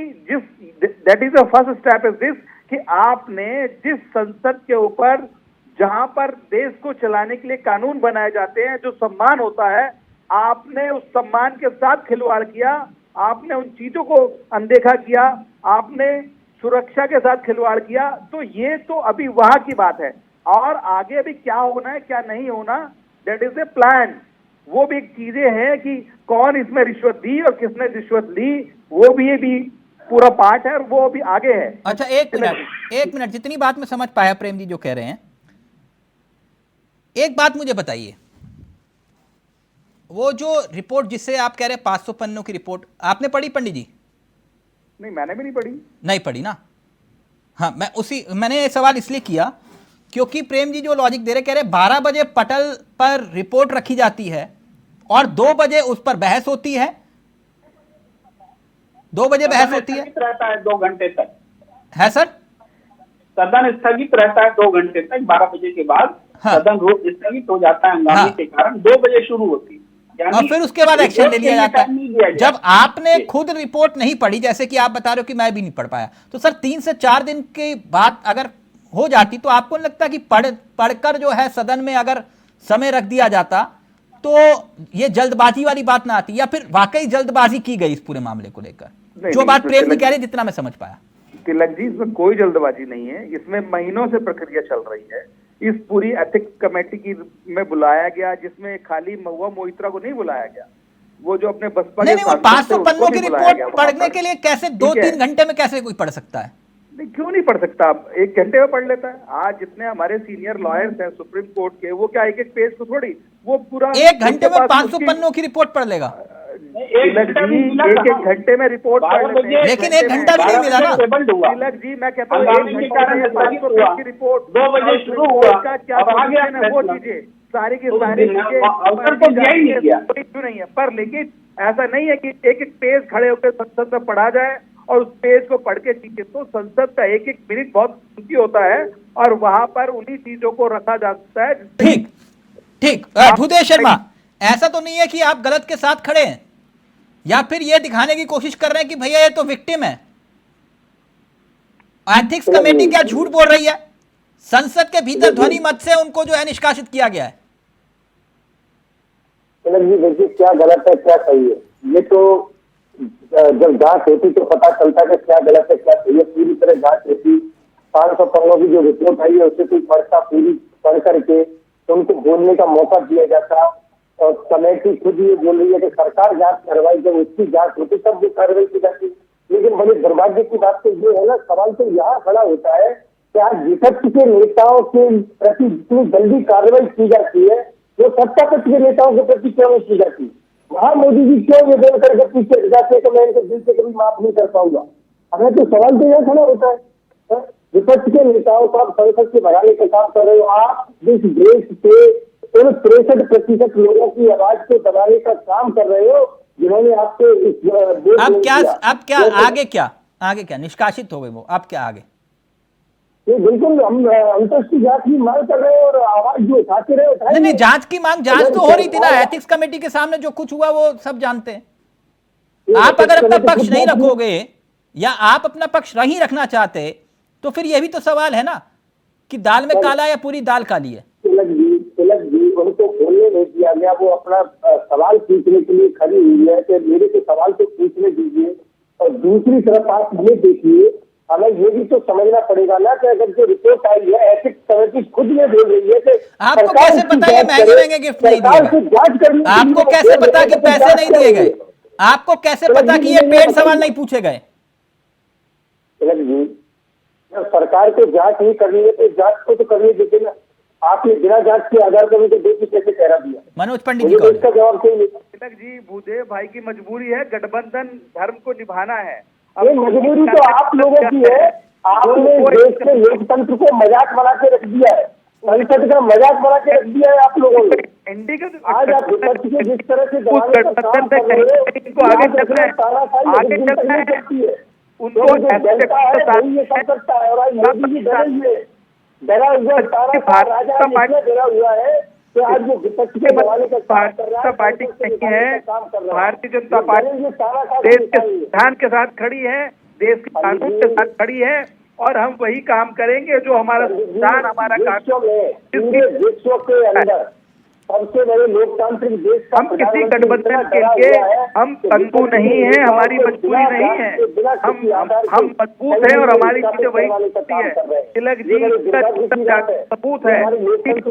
[SPEAKER 9] that is the first step is this कि आपने जिस संसद के ऊपर, जहां पर देश को चलाने के लिए कानून बनाए जाते हैं, जो सम्मान होता है, आपने उस सम्मान के साथ खिलवाड़ किया, आपने उन चीजों को अनदेखा किया, आपने सुरक्षा के साथ खिलवाड़ किया। तो ये तो अभी वहां की बात है, और आगे अभी क्या होना है क्या नहीं होना, दैट इज ए प्लान। वो भी चीजें हैं कि कौन इसमें रिश्वत दी और किसने रिश्वत ली, वो भी पूरा पार्ट है और वो भी आगे है।
[SPEAKER 7] अच्छा एक मिनट, जितनी बात मैं समझ पाया प्रेम जी जो कह रहे हैं, एक बात मुझे बताइए, वो जो रिपोर्ट जिससे आप कह रहे हैं 500 पन्नों की रिपोर्ट, आपने पढ़ी पंडित जी?
[SPEAKER 9] नहीं, मैंने भी नहीं पढ़ी।
[SPEAKER 7] नहीं पढ़ी ना? हाँ, मैंने ये सवाल इसलिए किया क्योंकि प्रेम जी जो लॉजिक दे रहे, कह रहे 12 बजे पटल पर रिपोर्ट रखी जाती है और 2 बजे उस पर बहस होती है, 2 बजे बहस होती है,
[SPEAKER 11] रहता है 2 घंटे तक
[SPEAKER 7] है सर,
[SPEAKER 11] सदन स्थगित रहता है 2 घंटे तक, 12 बजे के बाद
[SPEAKER 7] हाँ।
[SPEAKER 11] सदन रोज स्थगित हो जाता है हंगामे के कारण, 2 बजे शुरू होती है,
[SPEAKER 7] और फिर उसके बाद एक्शन ले लिया जाता है। जब आपने खुद रिपोर्ट नहीं पढ़ी, जैसे कि आप बता रहे हो कि मैं भी नहीं पढ़ पाया, तो सर 3 से 4 दिन की बात अगर हो जाती तो आपको नहीं लगता कि पढ़कर जो है सदन में अगर समय रख दिया जाता तो ये जल्दबाजी वाली बात ना आती, या फिर वाकई जल्दबाजी की गई इस पूरे मामले को लेकर? जो बात प्रेम जी कह रहे जितना मैं समझ पाया।
[SPEAKER 9] तिलक जी, इसमें कोई जल्दबाजी नहीं है, इसमें महीनों से प्रक्रिया चल रही है। इस पूरी एथिक्स कमेटी की में बुलाया गया, जिसमें खाली महुआ मोहित्रा को नहीं बुलाया गया, वो जो अपने बसपा
[SPEAKER 7] नहीं, वो 500 पन्नों की रिपोर्ट पढ़ने के लिए कैसे 2-3 घंटे में कैसे कोई पढ़ सकता है?
[SPEAKER 9] नहीं, क्यों नहीं पढ़ सकता? आप 1 घंटे में पढ़ लेता है। आज जितने हमारे सीनियर लॉयर्स हैं सुप्रीम कोर्ट के, वो क्या एक पेज को थोड़ी, वो पूरा
[SPEAKER 7] 1 घंटे में 500 पन्नों की रिपोर्ट पढ़ लेगा?
[SPEAKER 9] एक घंटे में रिपोर्ट पढ़ लेते हैं,
[SPEAKER 7] लेकिन 1 घंटा भी नहीं मिला ना।
[SPEAKER 9] तिलक जी, मैं कहता हूँ 1 घंटा में 500 पेज की रिपोर्ट
[SPEAKER 11] 2 बजे शुरू हुआ,
[SPEAKER 9] का क्या
[SPEAKER 11] अब आ गया
[SPEAKER 9] है वो चीजें सारी की सारी
[SPEAKER 11] अवसर तो दिया ही नहीं किया।
[SPEAKER 9] क्यों नहीं है? पर लेकिन ऐसा नहीं है कि एक एक पेज खड़े होकर संसद में पढ़ा जाए और उस पेज को पढ़ के चीजें, तो संसद का एक एक मिनट बहुत कीमती होता है और वहां पर उन्हीं चीजों को रखा जा सकता है।
[SPEAKER 7] ठीक ठीक। भूदेव शर्मा, ऐसा तो नहीं है कि आप गलत के साथ खड़े हैं या फिर ये दिखाने की कोशिश कर रहे हैं कि भैया ये तो विक्टिम है? एथिक्स कमेटी क्या झूठ बोल रही है? संसद के भीतर ध्वनि मत से उनको जो है निष्कासित किया गया है।
[SPEAKER 8] जी देखिए, क्या गलत है क्या सही है, ये तो जब जांच होती तो पता चलता है क्या गलत है क्या सही है। पूरी तरह जांच होती, 500 पन्नों की जो रिपोर्ट आई है उससे कोई पढ़ता, पूरी पढ़ करके तो उनको बोलने का मौका दिया जाता। और कमेटी खुद ये बोल रही है कि सरकार जांच करवाई, जब उसकी जांच होती तब वो कार्रवाई की जाती। लेकिन बड़े दुर्भाग्य की बात तो ये है ना, सवाल तो यहाँ खड़ा होता है कि आज विपक्ष के नेताओं के प्रति जितनी जल्दी कार्रवाई की जाती है, वो सत्ता पक्ष के नेताओं के प्रति क्यों नहीं की जाती? वहां मोदी जी क्यों ये बोल करके पीछे हट जाते हैं कि मैं इनको दिल से कभी माफ नहीं कर पाऊंगा? हमें तो सवाल तो यहाँ खड़ा होता है। विपक्ष के नेताओं को आप संसद से भगाने का काम कर रहे हो। आप इस देश के 63% लोगों की आवाज को दबाने का काम कर रहे हो, जिन्होंने आपको
[SPEAKER 7] अब क्या आगे क्या निष्कासित हो गए वो, अब क्या आगे?
[SPEAKER 8] ये बिल्कुल हम तो इसकी जांच की मांग कर रहे हैं और आवाज जो उठाते रहे।
[SPEAKER 7] नहीं, जांच की मांग, जांच तो हो रही थी ना। एथिक्स कमेटी के सामने जो कुछ हुआ वो सब जानते हैं। आप अगर अपना पक्ष नहीं रखोगे या आप अपना पक्ष नहीं रखना चाहते तो फिर यह भी तो सवाल है ना कि दाल में काला या पूरी दाल काली है।
[SPEAKER 8] तिलक जी, उनको बोलने नहीं दिया गया। वो अपना सवाल पूछने के लिए खड़ी हुई है कि मेरे को सवाल तो पूछने दीजिए। और दूसरी तरफ आप ये देखिए, हमें ये भी तो समझना पड़ेगा ना कि अगर जो रिपोर्ट आई है एथिक्स कमेटी खुद ये बोल रही है कि
[SPEAKER 7] आपको कैसे पता है महंगे गिफ्ट नहीं दिए गए? आपको कैसे पता कि पैसे नहीं दिए गए? आपको कैसे पता कि ये पेड सवाल नहीं पूछे गए?
[SPEAKER 8] तिलक जी, जब सरकार को जांच नहीं करनी है तो जांच को तो करनी दीजिए ना। आपने बिना जांच के आधार पर मुझे दोषी कैसे ठहरा दिया?
[SPEAKER 7] मनोज पंडित जी,
[SPEAKER 8] इसका जवाब कोई नहीं।
[SPEAKER 9] तिलक जी, भूदेव भाई की मजबूरी है, गठबंधन धर्म को निभाना है।
[SPEAKER 8] ये मजबूरी तो आप लोगों की है। आपने देश के लोकतंत्र को मजाक बना के रख दिया है, संसद का मजाक बना के रख दिया है आप लोगों ने। आज आप विपक्ष के जिस तरह से दबाने का काम कर रहे हो,
[SPEAKER 9] इनको आगे चलना है, उनको
[SPEAKER 8] जनता है वही ये सब करता है। और आज मोदी जी डरे हुए, डरा हुआ राजा डरा हुआ है कि आज वो विपक्ष के दबाने का काम कर रहा है।
[SPEAKER 9] पार्टी नहीं है, भारतीय जनता पार्टी देश के संविधान के साथ खड़ी है, देश के कानून के साथ खड़ी है और हम वही काम करेंगे जो हमारा संविधान, हमारा कानून।
[SPEAKER 8] विश्व के अंदर सबसे बड़े लोकतांत्रिक देश का
[SPEAKER 9] हम किसी गठबंधन के लिए हम तंगू नहीं है, हमारी मजबूरी नहीं है। हम मजबूत हैं और हमारी चीजें वही होती है। तिलक जी, सबूत है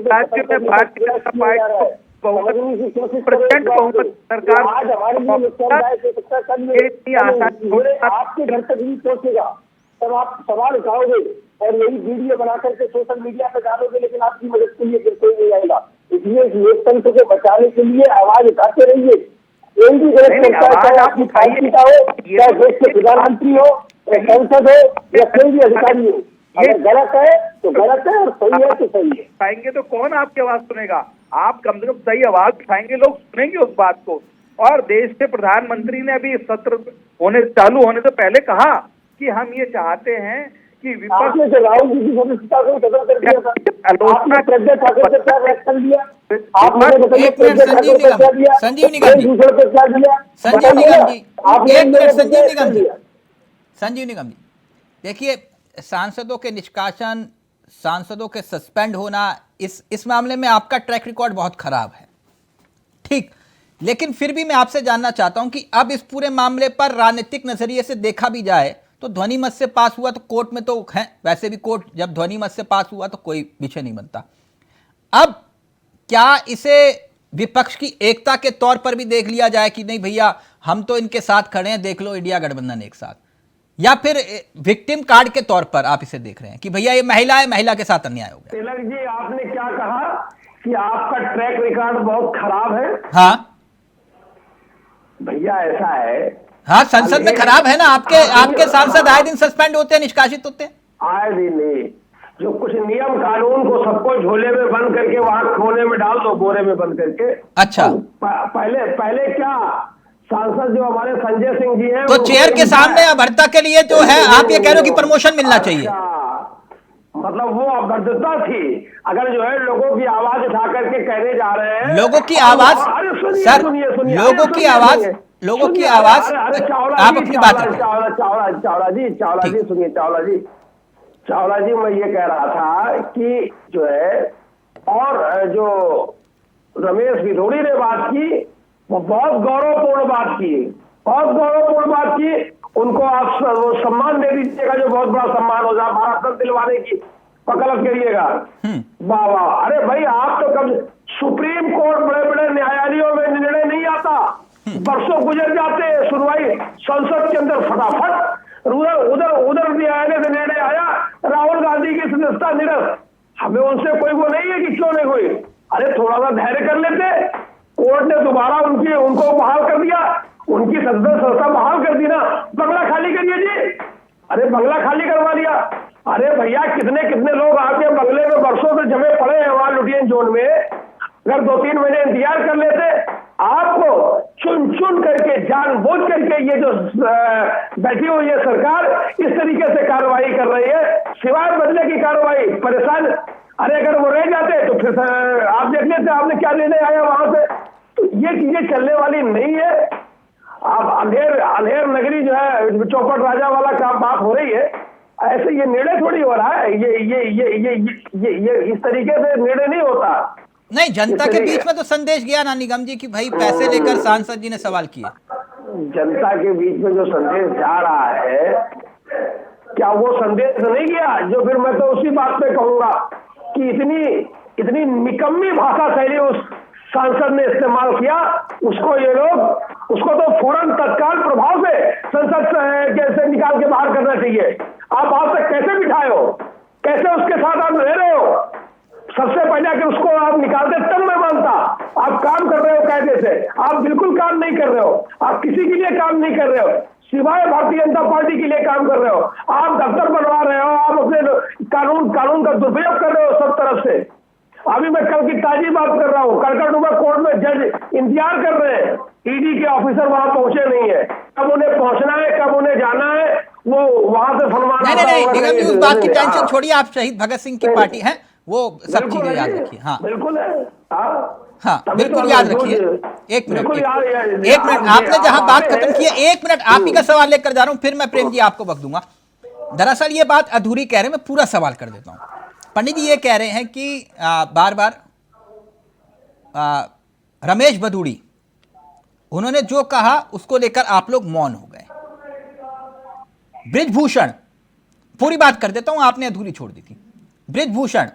[SPEAKER 9] राज्य में भारतीय जनता पार्टी प्रचंड बहुमत सरकार
[SPEAKER 8] आपके घर तक नहीं पहुंचेगा, तब आप सवाल उठाओगे और यही वीडियो बना करके सोशल मीडिया पे डालोगे, लेकिन आपकी मदद के लिए फिर कोई नहीं आएगा। इसलिए इस लोकतंत्र को बचाने के लिए आवाज उठाते रहिए। कोई भी गलत करता है, चाहे आपकी पार्टी का हो, चाहे देश के प्रधानमंत्री हो, संसद हो या कोई भी अधिकारी हो, अगर गलत है तो गलत है और सही है तो सही है।
[SPEAKER 9] उठाएंगे तो कौन आपकी आवाज सुनेगा? आप कम से कम सही आवाज उठाएंगे, लोग सुनेंगे उस बात को। और देश के प्रधानमंत्री ने अभी सत्र चालू होने से पहले कहा कि हम ये चाहते हैं कि विपक्ष
[SPEAKER 8] ने राहुल जी की सदस्यता को खत्म कर दिया था, आलोचना प्रज्ञा ठाकुर से क्या एक्शन लिया? आपने बताइए
[SPEAKER 7] संजीव निगम जी, संजीव निगम जी, देखिए सांसदों के निष्कासन सांसदों के सस्पेंड होना, इस मामले में आपका ट्रैक रिकॉर्ड बहुत खराब है, ठीक, लेकिन फिर भी मैं आपसे जानना चाहता हूं कि अब इस पूरे मामले पर राजनीतिक नजरिए से देखा भी जाए तो ध्वनि मत से पास हुआ तो कोर्ट में तो है, वैसे भी कोर्ट जब ध्वनि मत से पास हुआ तो कोई विषय नहीं बनता। अब क्या इसे विपक्ष की एकता के तौर पर भी देख लिया जाए कि नहीं भैया हम तो इनके साथ खड़े हैं, देख लो इंडिया गठबंधन एक साथ, या फिर विक्टिम कार्ड के तौर पर आप इसे देख रहे हैं कि भैया ये महिला है, महिला के साथ अन्याय हो गया?
[SPEAKER 10] तिलक जी, आपने क्या कहा कि आपका ट्रैक रिकॉर्ड बहुत खराब है?
[SPEAKER 7] हाँ
[SPEAKER 10] भैया ऐसा है,
[SPEAKER 7] हाँ, संसद में खराब है ना, आपके सांसद आए दिन सस्पेंड होते हैं, निष्कासित होते हैं।
[SPEAKER 10] आए दिन नहीं, जो कुछ नियम कानून को सबको झोले में बंद करके वहां कोने में डाल दो, बोरे में बंद करके।
[SPEAKER 7] अच्छा,
[SPEAKER 10] पहले क्या सांसद जो हमारे संजय सिंह जी हैं,
[SPEAKER 7] तो चेयर के सामने अभद्रता के लिए जो है आप ये कह रहे हो कि प्रमोशन मिलना चाहिए?
[SPEAKER 10] मतलब वो अभद्रता थी। अगर जो है लोगों की आवाज उठा करके कहने जा रहे हैं,
[SPEAKER 7] लोगों की आवाज, सर लोगों की आवाज, आप अपनी बात करें।
[SPEAKER 10] चावला जी, चावला जी, मैं ये कह रहा था कि जो है, और जो रमेश भिदोड़ी ने बात की वो बहुत गौरवपूर्ण बात की, बहुत गौरवपूर्ण बात की। उनको आप वो सम्मान दे दीजिएगा जो बहुत बड़ा सम्मान हो जाए, भारत रत्न दिलवाने की वकालत करिएगा। वाह वाह, अरे भाई आप तो कब सुप्रीम कोर्ट, बड़े बड़े न्यायालयों में निर्णय नहीं आता, बरसों गुजर जाते हैं, सुनवाई संसद के अंदर फटाफट, उधर न्यायालय से निर्णय आया, राहुल गांधी की सदस्यता निरस्त। हमें उनसे कोई वो नहीं है कि क्यों नहीं हुई, अरे थोड़ा सा धैर्य कर लेते। कोर्ट ने दोबारा उनको बहाल कर दिया, उनकी सदस्यता बहाल कर दी ना, बंगला खाली करिए जी। अरे बंगला खाली करवा लिया। अरे भैया कितने कितने लोग आपके बंगले में बरसों से जमे पड़े हैं वहां लुटियन जोन में, अगर 2-3 महीने इंतजार कर लेते। आपको चुन चुन करके, जानबूझ करके ये जो बैठी हुई है सरकार, इस तरीके से कार्रवाई कर रही है, सिवाय बदले की कार्रवाई, परेशान। अरे अगर वो रह जाते तो फिर आप देख लेते आपने क्या निर्णय आया वहां से। तो ये चीजें चलने वाली नहीं है। आप अंधेर नगरी जो है, चौपट राजा वाला काम बात हो रही है, ऐसे ये निर्णय थोड़ी हो रहा है। ये इस तरीके से निर्णय नहीं होता।
[SPEAKER 7] नहीं, जनता के बीच में तो संदेश गया ना निगम जी कि भाई पैसे लेकर सांसद जी ने सवाल किए।
[SPEAKER 10] जनता के बीच में जो संदेश जा रहा है, क्या वो संदेश नहीं गया? जो फिर मैं तो उसी बात पे कहूंगा कि इतनी निकम्मी भाषा शैली उस सांसद ने इस्तेमाल किया, उसको तो फौरन तत्काल प्रभाव से संसद से निकाल के बाहर करना चाहिए। आप आज तक कैसे बिठाए हो, कैसे उसके साथ आप रह रहे हो? सबसे पहले अगर उसको आप निकालते तब मैं मानता। आप काम कर रहे हो कायदे से, आप बिल्कुल काम नहीं कर रहे हो, आप किसी के लिए काम नहीं कर रहे हो, सिवाय भारतीय जनता पार्टी के लिए काम कर रहे हो। आप दफ्तर बनवा रहे हो, आप अपने कानून का दुरुपयोग कर रहे हो सब तरफ से। अभी मैं कल की ताजी बात कर रहा हूँ, कलकत्ता कोर्ट में जज इंतजार कर रहे हैं, ईडी के ऑफिसर वहां पहुंचे नहीं है। कब उन्हें पहुंचना है, कब उन्हें जाना है, वो वहां से फरमान।
[SPEAKER 7] नहीं, निगम जी उस बात की टेंशन छोड़िए, आप शहीद भगत सिंह की पार्टी है, वो सब चीजें याद रखिए। हाँ
[SPEAKER 10] बिल्कुल है,
[SPEAKER 7] हाँ बिल्कुल याद रखिए। एक मिनट आपने जहां बात खत्म की है, 1 मिनट आप ही का सवाल लेकर जा रहा हूं, फिर मैं प्रेम जी आपको वक्त दूंगा। दरअसल ये बात अधूरी कह रहे हैं, मैं पूरा सवाल कर देता हूं। पंडित जी ये कह रहे हैं कि बार बार रमेश भदौड़ी उन्होंने जो कहा उसको लेकर आप लोग मौन हो गए। बृजभूषण, पूरी बात कर देता हूं, आपने अधूरी छोड़ दी थी। बृजभूषण,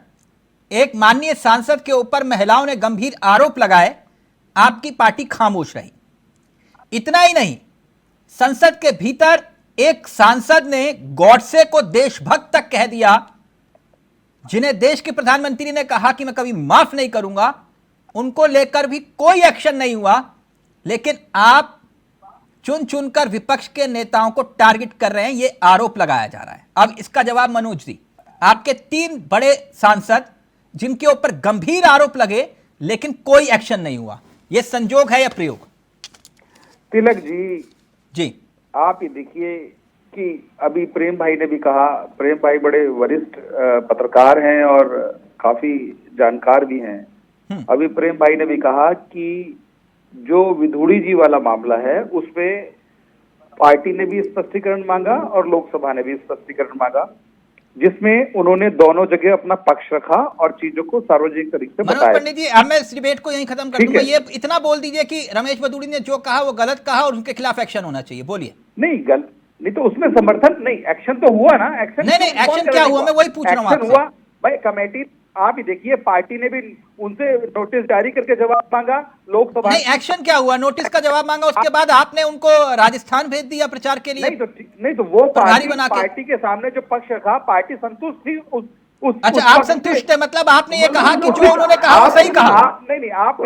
[SPEAKER 7] एक माननीय सांसद के ऊपर महिलाओं ने गंभीर आरोप लगाए, आपकी पार्टी खामोश रही। इतना ही नहीं, संसद के भीतर एक सांसद ने गॉडसे को देशभक्त तक कह दिया, जिन्हें देश के प्रधानमंत्री ने कहा कि मैं कभी माफ नहीं करूंगा, उनको लेकर भी कोई एक्शन नहीं हुआ। लेकिन आप चुन चुनकर विपक्ष के नेताओं को टारगेट कर रहे हैं, यह आरोप लगाया जा रहा है। अब इसका जवाब मनोज जी, आपके 3 बड़े सांसद जिनके ऊपर गंभीर आरोप लगे लेकिन कोई एक्शन नहीं हुआ, यह संजोग है या प्रयोग?
[SPEAKER 9] तिलक
[SPEAKER 7] जी
[SPEAKER 9] आप ये देखिए कि अभी प्रेम भाई ने भी कहा, प्रेम भाई बड़े वरिष्ठ पत्रकार हैं और काफी जानकार भी हैं। अभी प्रेम भाई ने भी कहा कि जो विधोड़ी जी वाला मामला है उसमें पार्टी ने भी स्पष्टीकरण मांगा और लोकसभा ने भी स्पष्टीकरण मांगा। जिसमें उन्होंने दोनों जगह अपना पक्ष रखा और चीजों को सार्वजनिक तरीके से
[SPEAKER 7] मनोज
[SPEAKER 9] बताया।
[SPEAKER 7] पंडित जी, अब मैं इस डिबेट को यहीं खत्म कर
[SPEAKER 9] ठीक
[SPEAKER 7] दूंगा।
[SPEAKER 9] है।
[SPEAKER 7] ये इतना बोल दीजिए कि रमेश बदूड़ी ने जो कहा वो गलत कहा और उनके खिलाफ एक्शन होना चाहिए। बोलिए।
[SPEAKER 9] नहीं तो उसमें समर्थन नहीं, एक्शन तो हुआ ना। एक्शन
[SPEAKER 7] नहीं, एक्शन क्या हुआ, मैं वही पूछ रहा हूँ
[SPEAKER 9] एक्शन
[SPEAKER 7] आपसे।
[SPEAKER 9] हुआ भाई, कमेटी आप ही देखिए, पार्टी ने भी उनसे नोटिस जारी करके जवाब मांगा लोकसभा।
[SPEAKER 7] नहीं, एक्शन क्या हुआ? नोटिस का जवाब मांगा, उसके बाद आपने उनको राजस्थान भेज दिया प्रचार के लिए।
[SPEAKER 9] नहीं तो वो
[SPEAKER 7] प्रभारी बना के।
[SPEAKER 9] पार्टी के सामने जो पक्ष रखा, पार्टी संतुष्ट थी उस
[SPEAKER 7] अच्छा,
[SPEAKER 9] उस
[SPEAKER 7] आप
[SPEAKER 9] पक्ष से।
[SPEAKER 7] संतुष्ट है, मतलब आपने ये कहा कि जो उन्होंने कहा वो सही कहा।
[SPEAKER 9] नहीं, आप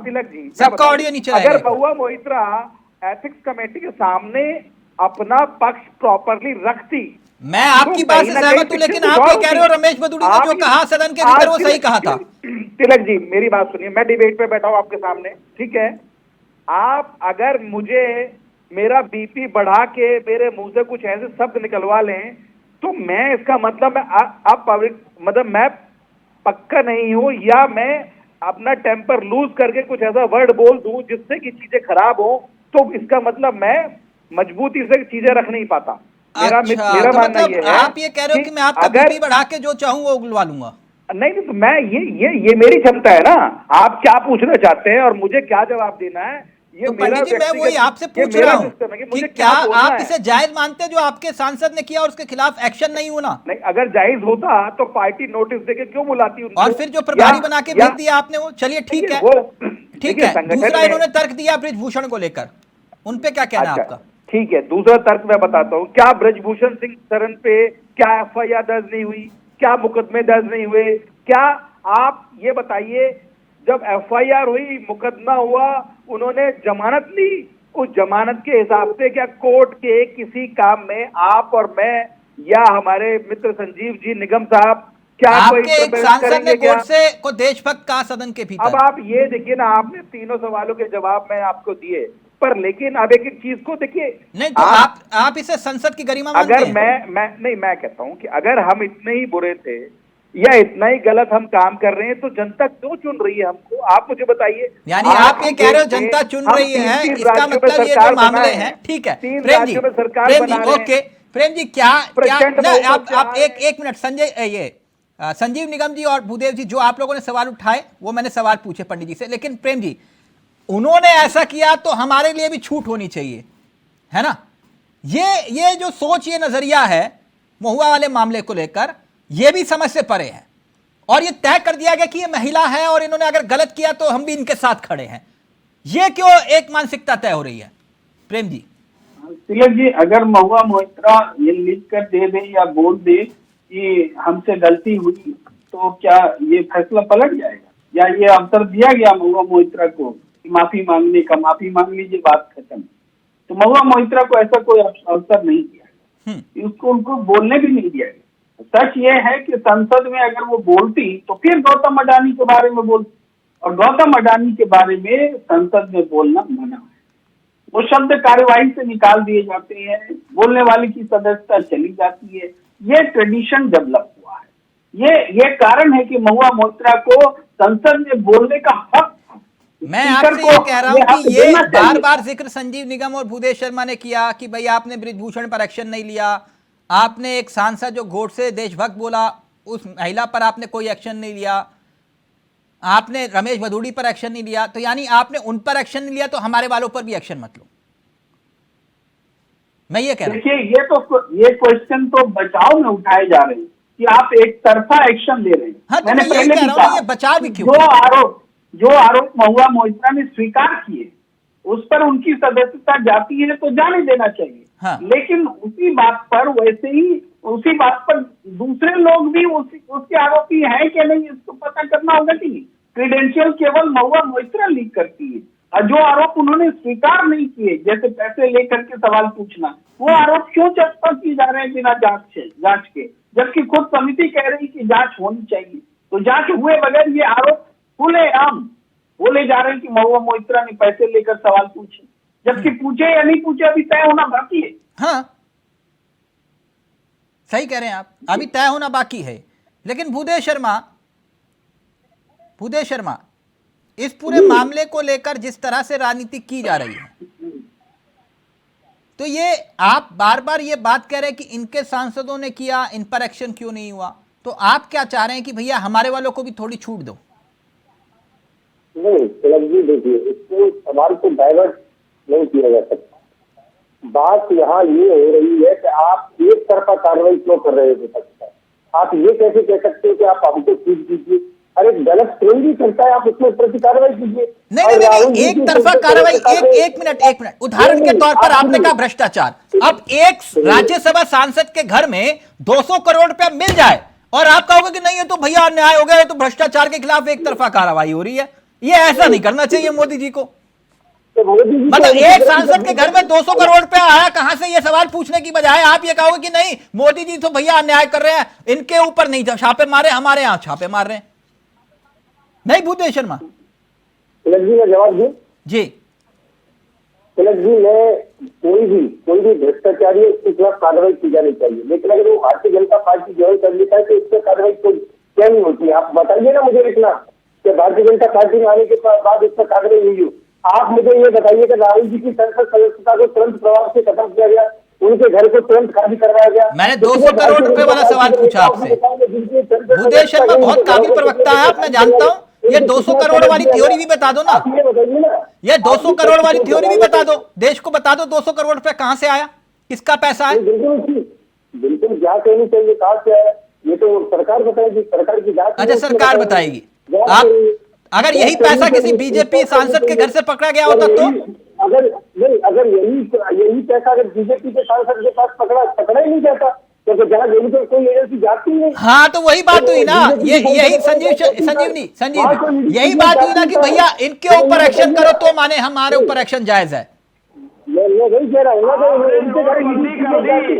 [SPEAKER 9] तिलक जी,
[SPEAKER 7] सबका ऑडियो नीचे
[SPEAKER 9] अगर
[SPEAKER 7] रहेगा।
[SPEAKER 9] महुआ मोइत्रा एथिक्स कमेटी के सामने अपना पक्ष प्रॉपरली रखती,
[SPEAKER 7] मैं आपकी
[SPEAKER 9] तो
[SPEAKER 7] बात
[SPEAKER 9] कहीं
[SPEAKER 7] से
[SPEAKER 9] ना
[SPEAKER 7] सहमत
[SPEAKER 9] कहीं
[SPEAKER 7] हूं, लेकिन
[SPEAKER 9] शिक्षित
[SPEAKER 7] आप ये
[SPEAKER 9] और
[SPEAKER 7] कह रहे हो रमेश बदूड़ी ने जो कहा सदन के भीतर वो सही कहा था।
[SPEAKER 9] तिलक जी मेरी बात सुनिए, मैं डिबेट पे बैठा हूं आपके सामने, ठीक है। आप अगर मुझे मेरा बीपी बढ़ा के मेरे मुंह से कुछ ऐसे शब्द निकलवा लें तो मैं इसका मतलब आप पब्लिक मतलब मैं पक्का नहीं हूं, या मैं अपना टेम्पर लूज करके कुछ ऐसा वर्ड बोल दूं जिससे कि चीजें खराब हो, तो इसका मतलब मैं मजबूती से चीजें रख नहीं पाता। मेरा
[SPEAKER 7] तो
[SPEAKER 9] मानना
[SPEAKER 7] मतलब
[SPEAKER 9] ये है
[SPEAKER 7] आप ये कह रहे हो कि मैं आपका
[SPEAKER 9] अगर
[SPEAKER 7] बीपी बढ़ा के जो चाहूं वो उगलवा लूंगा।
[SPEAKER 9] नहीं तो मैं ये मेरी क्षमता है ना। आप क्या पूछना चाहते हैं और मुझे क्या जवाब देना है, ये
[SPEAKER 7] तो
[SPEAKER 9] मेरा
[SPEAKER 7] पंडित जी, मैं
[SPEAKER 9] व्यक्तिगत-
[SPEAKER 7] वही आपसे
[SPEAKER 9] ये
[SPEAKER 7] पूछ
[SPEAKER 9] मेरा
[SPEAKER 7] रहा हूं
[SPEAKER 9] सिस्टम है कि
[SPEAKER 7] कि
[SPEAKER 9] मुझे
[SPEAKER 7] क्या
[SPEAKER 9] बोलना
[SPEAKER 7] आप
[SPEAKER 9] है।
[SPEAKER 7] इसे जायज मानते हैं जो आपके सांसद ने किया और उसके खिलाफ एक्शन नहीं होना?
[SPEAKER 9] नहीं, अगर जायज होता तो पार्टी नोटिस देके क्यों बुलाती उनको?
[SPEAKER 7] और फिर जो प्रभारी बना के भेज दिया आपने वो, चलिए ठीक है, ठीक है। दूसरा इन्होंने तर्क दिया ब्रिजभूषण को लेकर, उन पे क्या कहना है आपका?
[SPEAKER 9] ठीक है, दूसरा तर्क मैं बताता हूँ। क्या ब्रजभूषण सिंह शरण पे क्या एफआईआर दर्ज नहीं हुई? क्या मुकदमे दर्ज नहीं हुए? क्या आप ये बताइए, जब एफआईआर हुई, मुकदमा हुआ, उन्होंने जमानत ली, उस जमानत के हिसाब से क्या कोर्ट के किसी काम में आप और मैं या हमारे मित्र संजीव जी निगम साहब क्या कोई
[SPEAKER 7] आपके एक सांसद ने कोर्ट से को देशभक्त कहा सदन के भीतर?
[SPEAKER 9] अब आप ये देखिए ना, आपने तीनों सवालों के जवाब मैं आपको दिए, पर लेकिन अब एक चीज को देखिए।
[SPEAKER 7] नहीं तो आप इसे संसद की गरिमा मानते
[SPEAKER 9] अगर
[SPEAKER 7] हैं?
[SPEAKER 9] मैं कहता हूं कि अगर हम इतने ही बुरे थे या इतना ही गलत हम काम कर रहे हैं तो जनता क्यों चुन रही है हमको? आप मुझे बताइए।
[SPEAKER 7] यानी आप ये कह रहे हो जनता चुन रही है, इसका मतलब ये जो मामले हैं, ठीक है। प्रेम जी, ओके प्रेम जी, क्या आप एक मिनट, संजीव निगम जी और भूदेव जी, जो आप लोगों ने सवाल उठाए वो मैंने सवाल पूछे पंडित जी से, लेकिन प्रेम जी, उन्होंने ऐसा किया तो हमारे लिए भी छूट होनी चाहिए, है ना? ये जो सोच, ये नजरिया है महुआ वाले मामले को लेकर, ये भी समझ से परे है और ये तय कर दिया गया कि ये महिला है और इन्होंने अगर गलत किया तो हम भी इनके साथ खड़े हैं। ये क्यों एक मानसिकता तय हो रही है? प्रेम जी।
[SPEAKER 11] तिलक जी, अगर महुआ मोइत्रा ये लिख कर दे दे या बोल दे कि हमसे गलती हुई तो क्या ये फैसला पलट जाएगा, या ये अवसर दिया गया महुआ मोइत्रा को कि माफी मांगने का, माफी मांग लीजिए, बात खत्म? तो महुआ मोइत्रा को ऐसा कोई अवसर नहीं दिया, उसको उनको बोलने भी नहीं दिया गया। सच ये है कि संसद में अगर वो बोलती तो फिर गौतम अडानी के बारे में बोलती, और गौतम अडानी के बारे में संसद में बोलना मना है। वो शब्द कार्यवाही से निकाल दिए जाते हैं, बोलने वाले की सदस्यता चली जाती है। ये ट्रेडिशन डेवलप हुआ है। ये कारण है कि महुआ मोइत्रा को संसद में बोलने का हक,
[SPEAKER 7] मैं आपसे ये कह रहा हूं कि ये बार बार जिक्र संजीव निगम और भूदेव शर्मा ने किया कि भाई आपने ब्रिजभूषण पर एक्शन नहीं लिया, आपने एक सांसद जो गोडसे देशभक्त बोला उस महिला पर आपने कोई एक्शन नहीं लिया, आपने रमेश भदौड़ी पर एक्शन नहीं लिया, तो यानी आपने उन पर एक्शन नहीं लिया तो हमारे वालों पर भी एक्शन मत लो। मैं ये कह रहा हूं।
[SPEAKER 11] देखिए, ये क्वेश्चन तो बचाव में उठाए जा रहे हैं कि आप एक तरफा एक्शन ले रहे हैं।
[SPEAKER 7] हाँ, तो
[SPEAKER 11] मैंने
[SPEAKER 7] मैं
[SPEAKER 11] पहले भी कहा,
[SPEAKER 7] बचाव भी क्यों?
[SPEAKER 11] जो आरोप महुआ मोइत्रा ने स्वीकार किए उस पर उनकी सदस्यता जाती है तो जाने देना चाहिए।
[SPEAKER 7] हाँ।
[SPEAKER 11] लेकिन उसी बात पर वैसे ही उसी बात पर दूसरे लोग भी उसके आरोपी हैं कि नहीं, इसको पता करना होगा कि नहीं। क्रीडेंशियल केवल महुआ मोइत्रा लीक करती है, और जो आरोप उन्होंने स्वीकार नहीं किए, जैसे पैसे लेकर के सवाल पूछना, वो आरोप क्यों चर्चा किए जा रहे हैं बिना जांच के, जबकि खुद समिति कह रही कि जांच होनी चाहिए। तो जांच हुए बगैर ये आरोप खुलेआम बोले जा रहे हैं कि महुआ मोइत्रा ने पैसे लेकर सवाल पूछे, जबकि पूछे या नहीं पूछे अभी तय होना बाकी है।
[SPEAKER 7] हाँ, सही कह रहे हैं आप, अभी तय होना बाकी है। लेकिन भूदेव शर्मा, इस पूरे मामले को लेकर जिस तरह से राजनीति की जा रही है, तो ये आप बार बार ये बात कह रहे हैं कि इनके सांसदों ने किया, इन पर एक्शन क्यों नहीं हुआ, तो आप क्या चाह रहे हैं कि भैया हमारे वालों को भी थोड़ी छूट दो?
[SPEAKER 8] नहीं तिलक जी देखिए, इसको सवाल को डाइवर्ट नहीं किया जा सकता। बात यहाँ ये हो रही है कि आप एक तरफा कार्रवाई क्यों कर रहे हो विपक्ष पर? आप ये कैसे कह सकते हो कि आप हमको छूट दीजिए? अरे गलत कोई भी करता है, आप उसमें प्रति कार्रवाई कीजिए।
[SPEAKER 7] नहीं, एक तरफा कार्रवाई, एक मिनट, उदाहरण के तौर पर आपने कहा भ्रष्टाचार। अब एक राज्यसभा सांसद के घर में 200 करोड़ रुपया मिल जाए और आप कहोगे कि नहीं ये तो भैया अन्याय हो गया, ये तो भ्रष्टाचार के खिलाफ एक तरफा कार्रवाई हो रही है। ये ऐसा नहीं करना चाहिए मोदी जी को। मतलब एक सांसद के घर में 200 करोड़ रुपया आया कहां से, ये सवाल पूछने की बजाय आप ये कहोगे कि नहीं मोदी जी तो भैया अन्याय कर रहे हैं, इनके ऊपर नहीं छापे मारे, हमारे यहां छापे मार रहे हैं। नहीं भूदेव शर्मा
[SPEAKER 8] तिलक जी मैं जवाब दूं?
[SPEAKER 7] जी
[SPEAKER 8] तिलक जी, मैं कोई भी भ्रष्टाचारी है उसके खिलाफ कार्रवाई की जानी चाहिए, लेकिन अगर वो भारतीय जनता पार्टी ज्वाइन कर लेता है तो इस पर कार्रवाई क्या नहीं होती है? आप बताइए ना मुझे इतना कि भारतीय जनता पार्टी में आने के बाद इस पर कार्रवाई हुई हो। आप मुझे ये बताइए कि राहुल जी की संसद सदस्यता को तुरंत प्रभाव से खत्म किया गया, उनके घर को तुरंत खाली करवाया गया।
[SPEAKER 7] मैंने 200 करोड़ रुपए वाला सवाल पूछा आपसे। भूदेव शर्मा बहुत काबिल प्रवक्ता है आप, मैं जानता हूं। ये 200 करोड़ वाली थ्योरी भी बता दो ना,
[SPEAKER 8] ये बताइए ना,
[SPEAKER 7] ये 200 करोड़ वाली थ्योरी भी बता दो, देश को बता दो 200 करोड़ रुपए कहां से आया, किसका पैसा है?
[SPEAKER 8] बिल्कुल जांच होनी चाहिए कहां से आया, ये तो सरकार बताएगी, सरकार की जांच।
[SPEAKER 7] अच्छा सरकार बताएगी। आप अगर यही पैसा किसी बीजेपी सांसद के घर से पकड़ा गया होता तो?
[SPEAKER 8] अगर यही पैसा अगर बीजेपी के सांसद के पास पकड़ा ही नहीं जाता, क्योंकि जहाँ यही तो कोई एजेंसी जाती नहीं।
[SPEAKER 7] हाँ तो वही बात हुई ना, यही संजीवनी यही बात हुई ना कि भैया इनके ऊपर एक्शन करो तो माने हमारे ऊपर एक्शन जायज है।
[SPEAKER 8] मैं वही कह रहा हूँ ना,
[SPEAKER 10] नोटबंदी कर दी,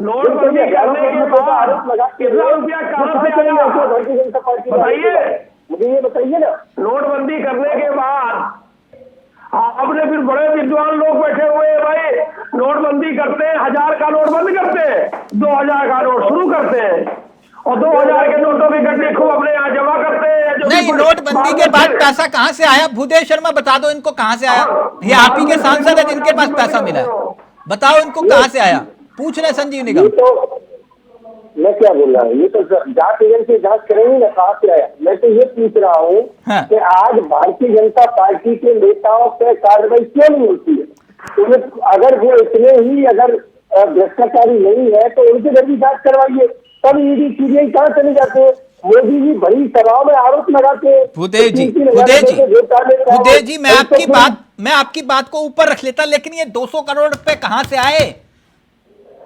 [SPEAKER 10] नोटबंदी करने के बाद कितना रुपया कहाँ से आया
[SPEAKER 8] भारतीय जनता पार्टी?
[SPEAKER 10] बताइए
[SPEAKER 8] मुझे ये बताइए ना।
[SPEAKER 10] नोटबंदी करने के बाद आपने फिर बड़े विद्वान लोग बैठे हुए हैं भाई, नोटबंदी करते हैं, 1000 का नोट बंद करते हैं, 2000 का नोट शुरू करते हैं और 2000 के नोटों की गड्डी खूब अपने यहाँ जमा करते हैं।
[SPEAKER 7] नहीं, नोटबंदी के बाद पैसा कहां से आया? भूदेव शर्मा बता दो इनको कहां से आया। ये आप ही के सांसद है जिनके पास पैसा मिला है, बताओ इनको कहां से आया। पूछ रहे संजीव निगम।
[SPEAKER 8] तो मैं क्या बोल रहा हूँ, ये तो जांच एजेंसी जांच करेंगे ना कहां से आया। मैं तो ये पूछ रहा हूँ कि आज भारतीय जनता पार्टी के नेताओं पर कार्रवाई क्यों नहीं होती है? उन्हें अगर वो इतने ही अगर भ्रष्टाचारी नहीं है तो उनके घर भी जांच करवाइए, तब ईडी सीबीआई कहाँ चले जाते हैं? मोदी जी बड़ी सभाओं में आरोप लगाते हैं।
[SPEAKER 7] भूदेव जी मैं आपकी बात को ऊपर रख लेता, लेकिन ये 200 करोड़ रुपए कहां से आए?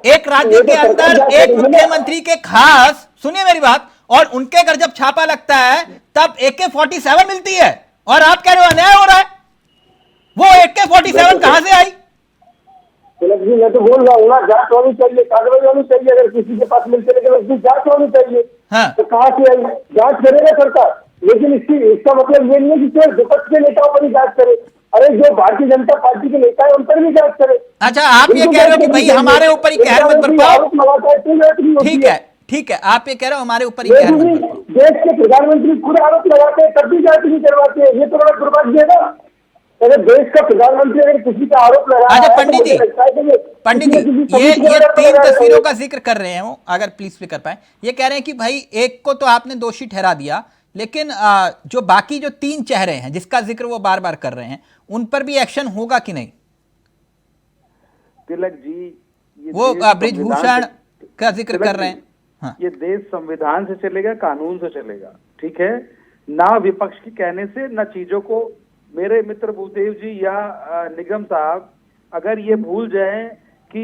[SPEAKER 7] एक राज्य के अंदर एक मुख्यमंत्री के खास, सुनिए मेरी बात, और उनके घर जब छापा लगता है तब AK-47 मिलती है और आप कह रहे हो अन्याय हो रहा है। वो AK-47 कहां से आई?
[SPEAKER 8] तिलक जी मैं तो बोल रहा हूँ ना, जांच होनी चाहिए, कार्रवाई होनी चाहिए। अगर किसी के पास मिलते लेकिन उसकी जांच होनी चाहिए।
[SPEAKER 7] हाँ।
[SPEAKER 8] तो कहां से आई? जांच करेगा सरकार, लेकिन इसका मतलब ये नहीं है कि केवल विपक्ष के नेताओं पर ही जांच करे। अरे जो भारतीय जनता पार्टी के नेता है उन पर भी जांच करे।
[SPEAKER 7] अच्छा आप ये कह रहे हो कि भाई हमारे ऊपर ही कहर मत बरपाओ। ठीक है, आप ये कह रहे हो हमारे ऊपर ही कहर मत बरपाओ।
[SPEAKER 8] देश के प्रधानमंत्री खुद आरोप लगाते हैं तब भी जांच नहीं करवाते हैं, ये तो बड़ा दुर्भाग्य है ना। अगर देश का प्रधानमंत्री अगर किसी का आरोप लगा,
[SPEAKER 7] अच्छा पंडित जी ये 3 तस्वीरों का जिक्र कर रहे हैं, अगर प्लीज भी कर पाए। ये कह रहे हैं कि भाई एक को तो आपने दोषी ठहरा दिया, लेकिन जो बाकी जो 3 चेहरे हैं जिसका जिक्र वो बार बार कर रहे हैं उन पर भी एक्शन होगा कि नहीं?
[SPEAKER 9] तिलक जी
[SPEAKER 7] वो बृजभूषण का जिक्र कर रहे हैं। हाँ।
[SPEAKER 9] ये देश संविधान से चलेगा, कानून से चलेगा, ठीक है ना? विपक्ष के कहने से न चीजों को। मेरे मित्र भूदेव जी या निगम साहब अगर ये भूल जाएं कि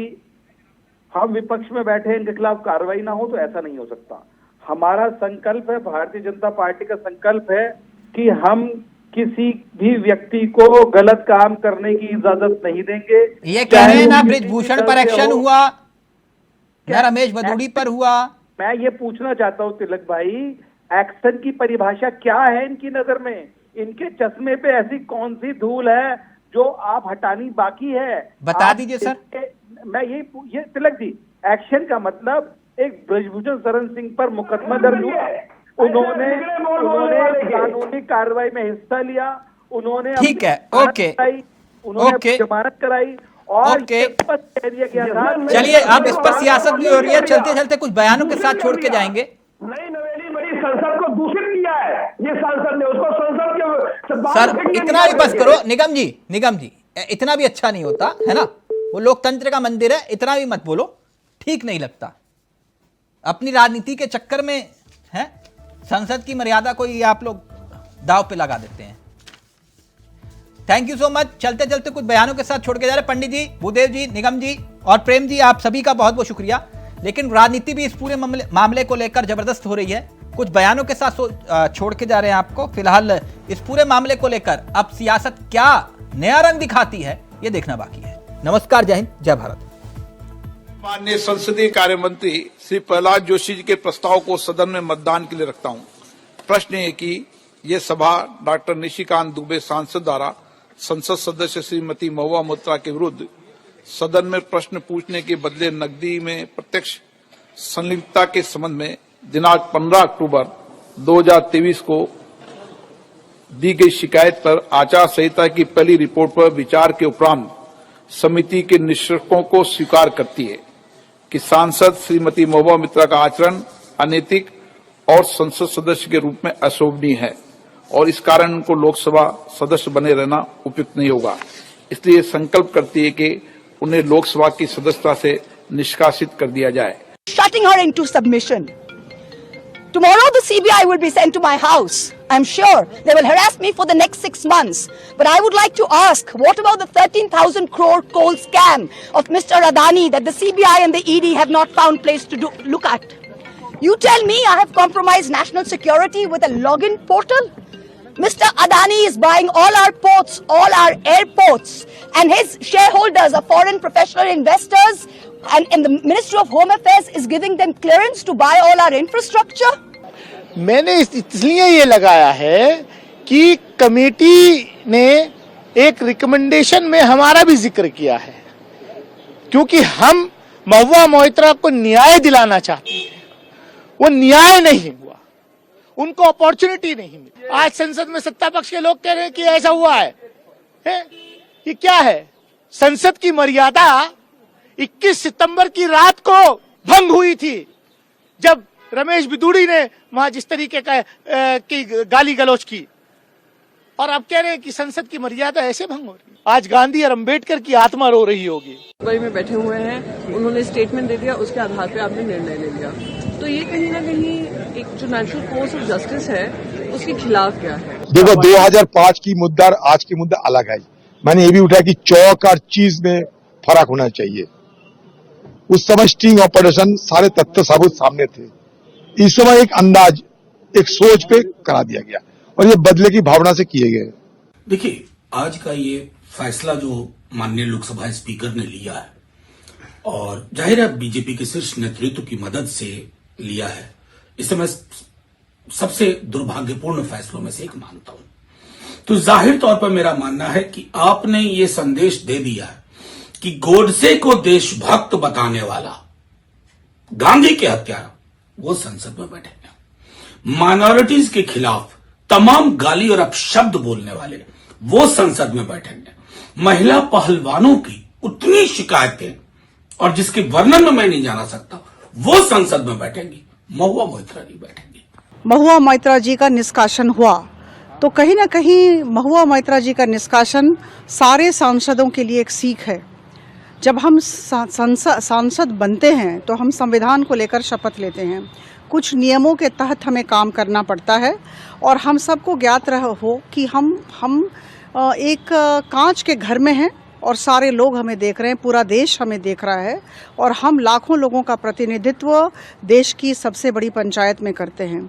[SPEAKER 9] हम विपक्ष में बैठे इनके खिलाफ कार्रवाई ना हो तो ऐसा नहीं हो सकता। हमारा संकल्प है, भारतीय जनता पार्टी का संकल्प है कि हम किसी भी व्यक्ति को गलत काम करने की इजाजत नहीं देंगे।
[SPEAKER 7] ये कह रहे हैं ना बृजभूषण पर एक्शन हुआ, क्या रमेश भदौड़ी पर हुआ?
[SPEAKER 9] मैं ये पूछना चाहता हूँ तिलक भाई, एक्शन की परिभाषा क्या है इनकी नजर में? इनके चश्मे पे ऐसी कौन सी धूल है जो आप हटानी बाकी है?
[SPEAKER 7] बता दीजिए सर।
[SPEAKER 9] मैं ये तिलक जी, एक्शन का मतलब एक बृजभूषण शरण सिंह पर मुकदमा दर्ज हुआ, उन्होंने कानूनी कार्रवाई में हिस्सा लिया, उन्होंने
[SPEAKER 7] ठीक है, ओके,
[SPEAKER 9] उन्होंने जमानत कराई और
[SPEAKER 7] ओके।
[SPEAKER 9] स्पष्ट कह दिया गया था।
[SPEAKER 7] चलिए, अब इस पर सियासत भी हो रही है, चलते चलते कुछ बयानों के साथ छोड़ के जाएंगे।
[SPEAKER 10] नई नवेली बड़ी संसद को दूषित किया है ये सांसद ने, उसको संसद के
[SPEAKER 7] सर इतना भी बस करो निगम जी, इतना भी अच्छा नहीं होता है ना, वो लोकतंत्र का मंदिर है, इतना भी मत बोलो, ठीक नहीं लगता। अपनी राजनीति के चक्कर में है संसद की मर्यादा को ये आप लोग दांव पे लगा देते हैं। Thank you so much. चलते चलते कुछ बयानों के साथ छोड़ के जा रहे पंडित जी, भूदेव जी, निगम जी और प्रेम जी, आप सभी का बहुत बहुत शुक्रिया। लेकिन राजनीति भी इस पूरे मामले को लेकर जबरदस्त हो रही है। कुछ बयानों के साथ छोड़ के जा रहे हैं आपको। फिलहाल इस पूरे मामले को लेकर अब सियासत क्या नया रंग दिखाती है, ये देखना बाकी है। नमस्कार, जय हिंद, जय भारत।
[SPEAKER 1] माननीय संसदीय कार्य मंत्री श्री प्रहलाद जोशी जी के प्रस्ताव को सदन में मतदान के लिए रखता हूं। प्रश्न है कि ये सभा डॉक्टर निशिकांत दुबे सांसद द्वारा संसद सदस्य श्रीमती महुआ मोइत्रा के विरुद्ध सदन में प्रश्न पूछने के बदले नकदी में प्रत्यक्ष संलिप्तता के संबंध में दिनांक 15 अक्टूबर 2023 को दी गई शिकायत पर आचार संहिता की पहली रिपोर्ट पर विचार के उपरांत समिति के निष्कर्षों को स्वीकार करती है कि सांसद श्रीमती महुआ मोइत्रा का आचरण अनैतिक और संसद सदस्य के रूप में अशोभनीय है और इस कारण उनको लोकसभा सदस्य बने रहना उपयुक्त नहीं होगा। इसलिए संकल्प करती है कि उन्हें लोकसभा की सदस्यता से निष्कासित कर दिया जाए।
[SPEAKER 2] Shutting her into submission. Tomorrow the CBI will be sent to my house. I'm sure they will harass me for the next 6 months. But I would like to ask, what about the 13,000 crore coal scam of Mr. Adani that the CBI and the ED have not found place to look at? You tell me I have compromised national security with a login portal? Mr. Adani is buying all our ports, all our airports, and his shareholders are foreign professional investors, and the Ministry of Home Affairs is giving them clearance to buy all our infrastructure.
[SPEAKER 12] मैंने इसलिए ये लगाया है कि committee ने एक recommendation में हमारा भी जिक्र किया है, क्योंकि हम महुआ मोइत्रा को न्याय दिलाना चाहते हैं। वो न्याय नहीं हुआ, उनको अपॉर्चुनिटी नहीं मिली। आज संसद में सत्ता पक्ष के लोग कह रहे हैं कि ऐसा हुआ है? ये क्या है? संसद की मर्यादा 21 सितंबर की रात को भंग हुई थी, जब रमेश बिदूड़ी ने वहां जिस तरीके की गाली गलौज की, और अब कह रहे हैं कि संसद की मर्यादा ऐसे भंग हो रही है। आज गांधी और अंबेडकर की आत्मा रो रही होगी।
[SPEAKER 13] दुबई में बैठे हुए हैं, उन्होंने स्टेटमेंट दे दिया, उसके आधार पे आपने निर्णय ले लिया, तो ये कहीं ना कहीं एक जो नेचुरल कोर्स ऑफ जस्टिस है उसके खिलाफ क्या है?
[SPEAKER 14] देखो, 2005 की मुद्दा और आज की मुद्दा अलग है। मैंने ये भी उठाया कि चौक और चीज में फर्क होना चाहिए। उस समय स्टिंग ऑपरेशन सारे तथ्य सबूत सामने थे। इस समय एक अंदाज, एक सोच पे करा दिया गया और ये बदले की भावना से किए गए।
[SPEAKER 6] देखिए, आज का ये फैसला जो माननीय लोकसभा स्पीकर ने लिया है, और जाहिर है बीजेपी के शीर्ष नेतृत्व की मदद से लिया है, इसे मैं सबसे दुर्भाग्यपूर्ण फैसलों में से एक मानता हूं। तो जाहिर तौर पर मेरा मानना है कि आपने ये संदेश दे दिया कि गोडसे को देशभक्त बताने वाला, गांधी के हत्यारा, वो संसद में बैठेंगे। माइनॉरिटीज के खिलाफ तमाम गाली और अपशब्द बोलने वाले वो संसद में बैठेंगे। महिला पहलवानों की उतनी शिकायतें और जिसके वर्णन में मैं नहीं जाना सकता, वो संसद में बैठेंगी। महुआ मोइत्रा जी बैठेंगी।
[SPEAKER 4] महुआ मोइत्रा जी का निष्कासन हुआ तो कहीं ना कहीं महुआ मोइत्रा जी का निष्कासन सारे सांसदों के लिए एक सीख है। जब हम सांसद बनते हैं तो हम संविधान को लेकर शपथ लेते हैं, कुछ नियमों के तहत हमें काम करना पड़ता है, और हम सबको ज्ञात हो कि हम एक कांच के घर में हैं और सारे लोग हमें देख रहे हैं, पूरा देश हमें देख रहा है, और हम लाखों लोगों का प्रतिनिधित्व देश की सबसे बड़ी पंचायत में करते हैं।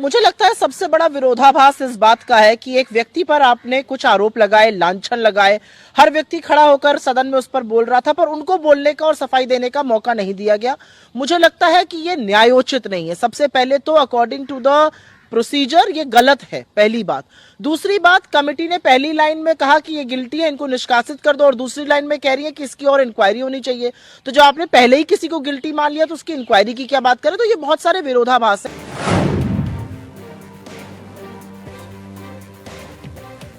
[SPEAKER 15] मुझे लगता है सबसे बड़ा विरोधाभास इस बात का है कि एक व्यक्ति पर आपने कुछ आरोप लगाए, लांछन लगाए, हर व्यक्ति खड़ा होकर सदन में उस पर बोल रहा था, पर उनको बोलने का और सफाई देने का मौका नहीं दिया गया। मुझे लगता है कि ये न्यायोचित नहीं है। सबसे पहले तो अकॉर्डिंग टू द प्रोसीजर ये गलत है, पहली बात। दूसरी बात, कमेटी ने पहली लाइन में कहा कि ये गिल्टी है, इनको निष्कासित कर दो, और दूसरी लाइन में कह रही है कि इसकी और इंक्वायरी होनी चाहिए। तो जो आपने पहले ही किसी को गिल्टी मान लिया तो उसकी इंक्वायरी की क्या बात करें? तो ये बहुत सारे विरोधाभास है।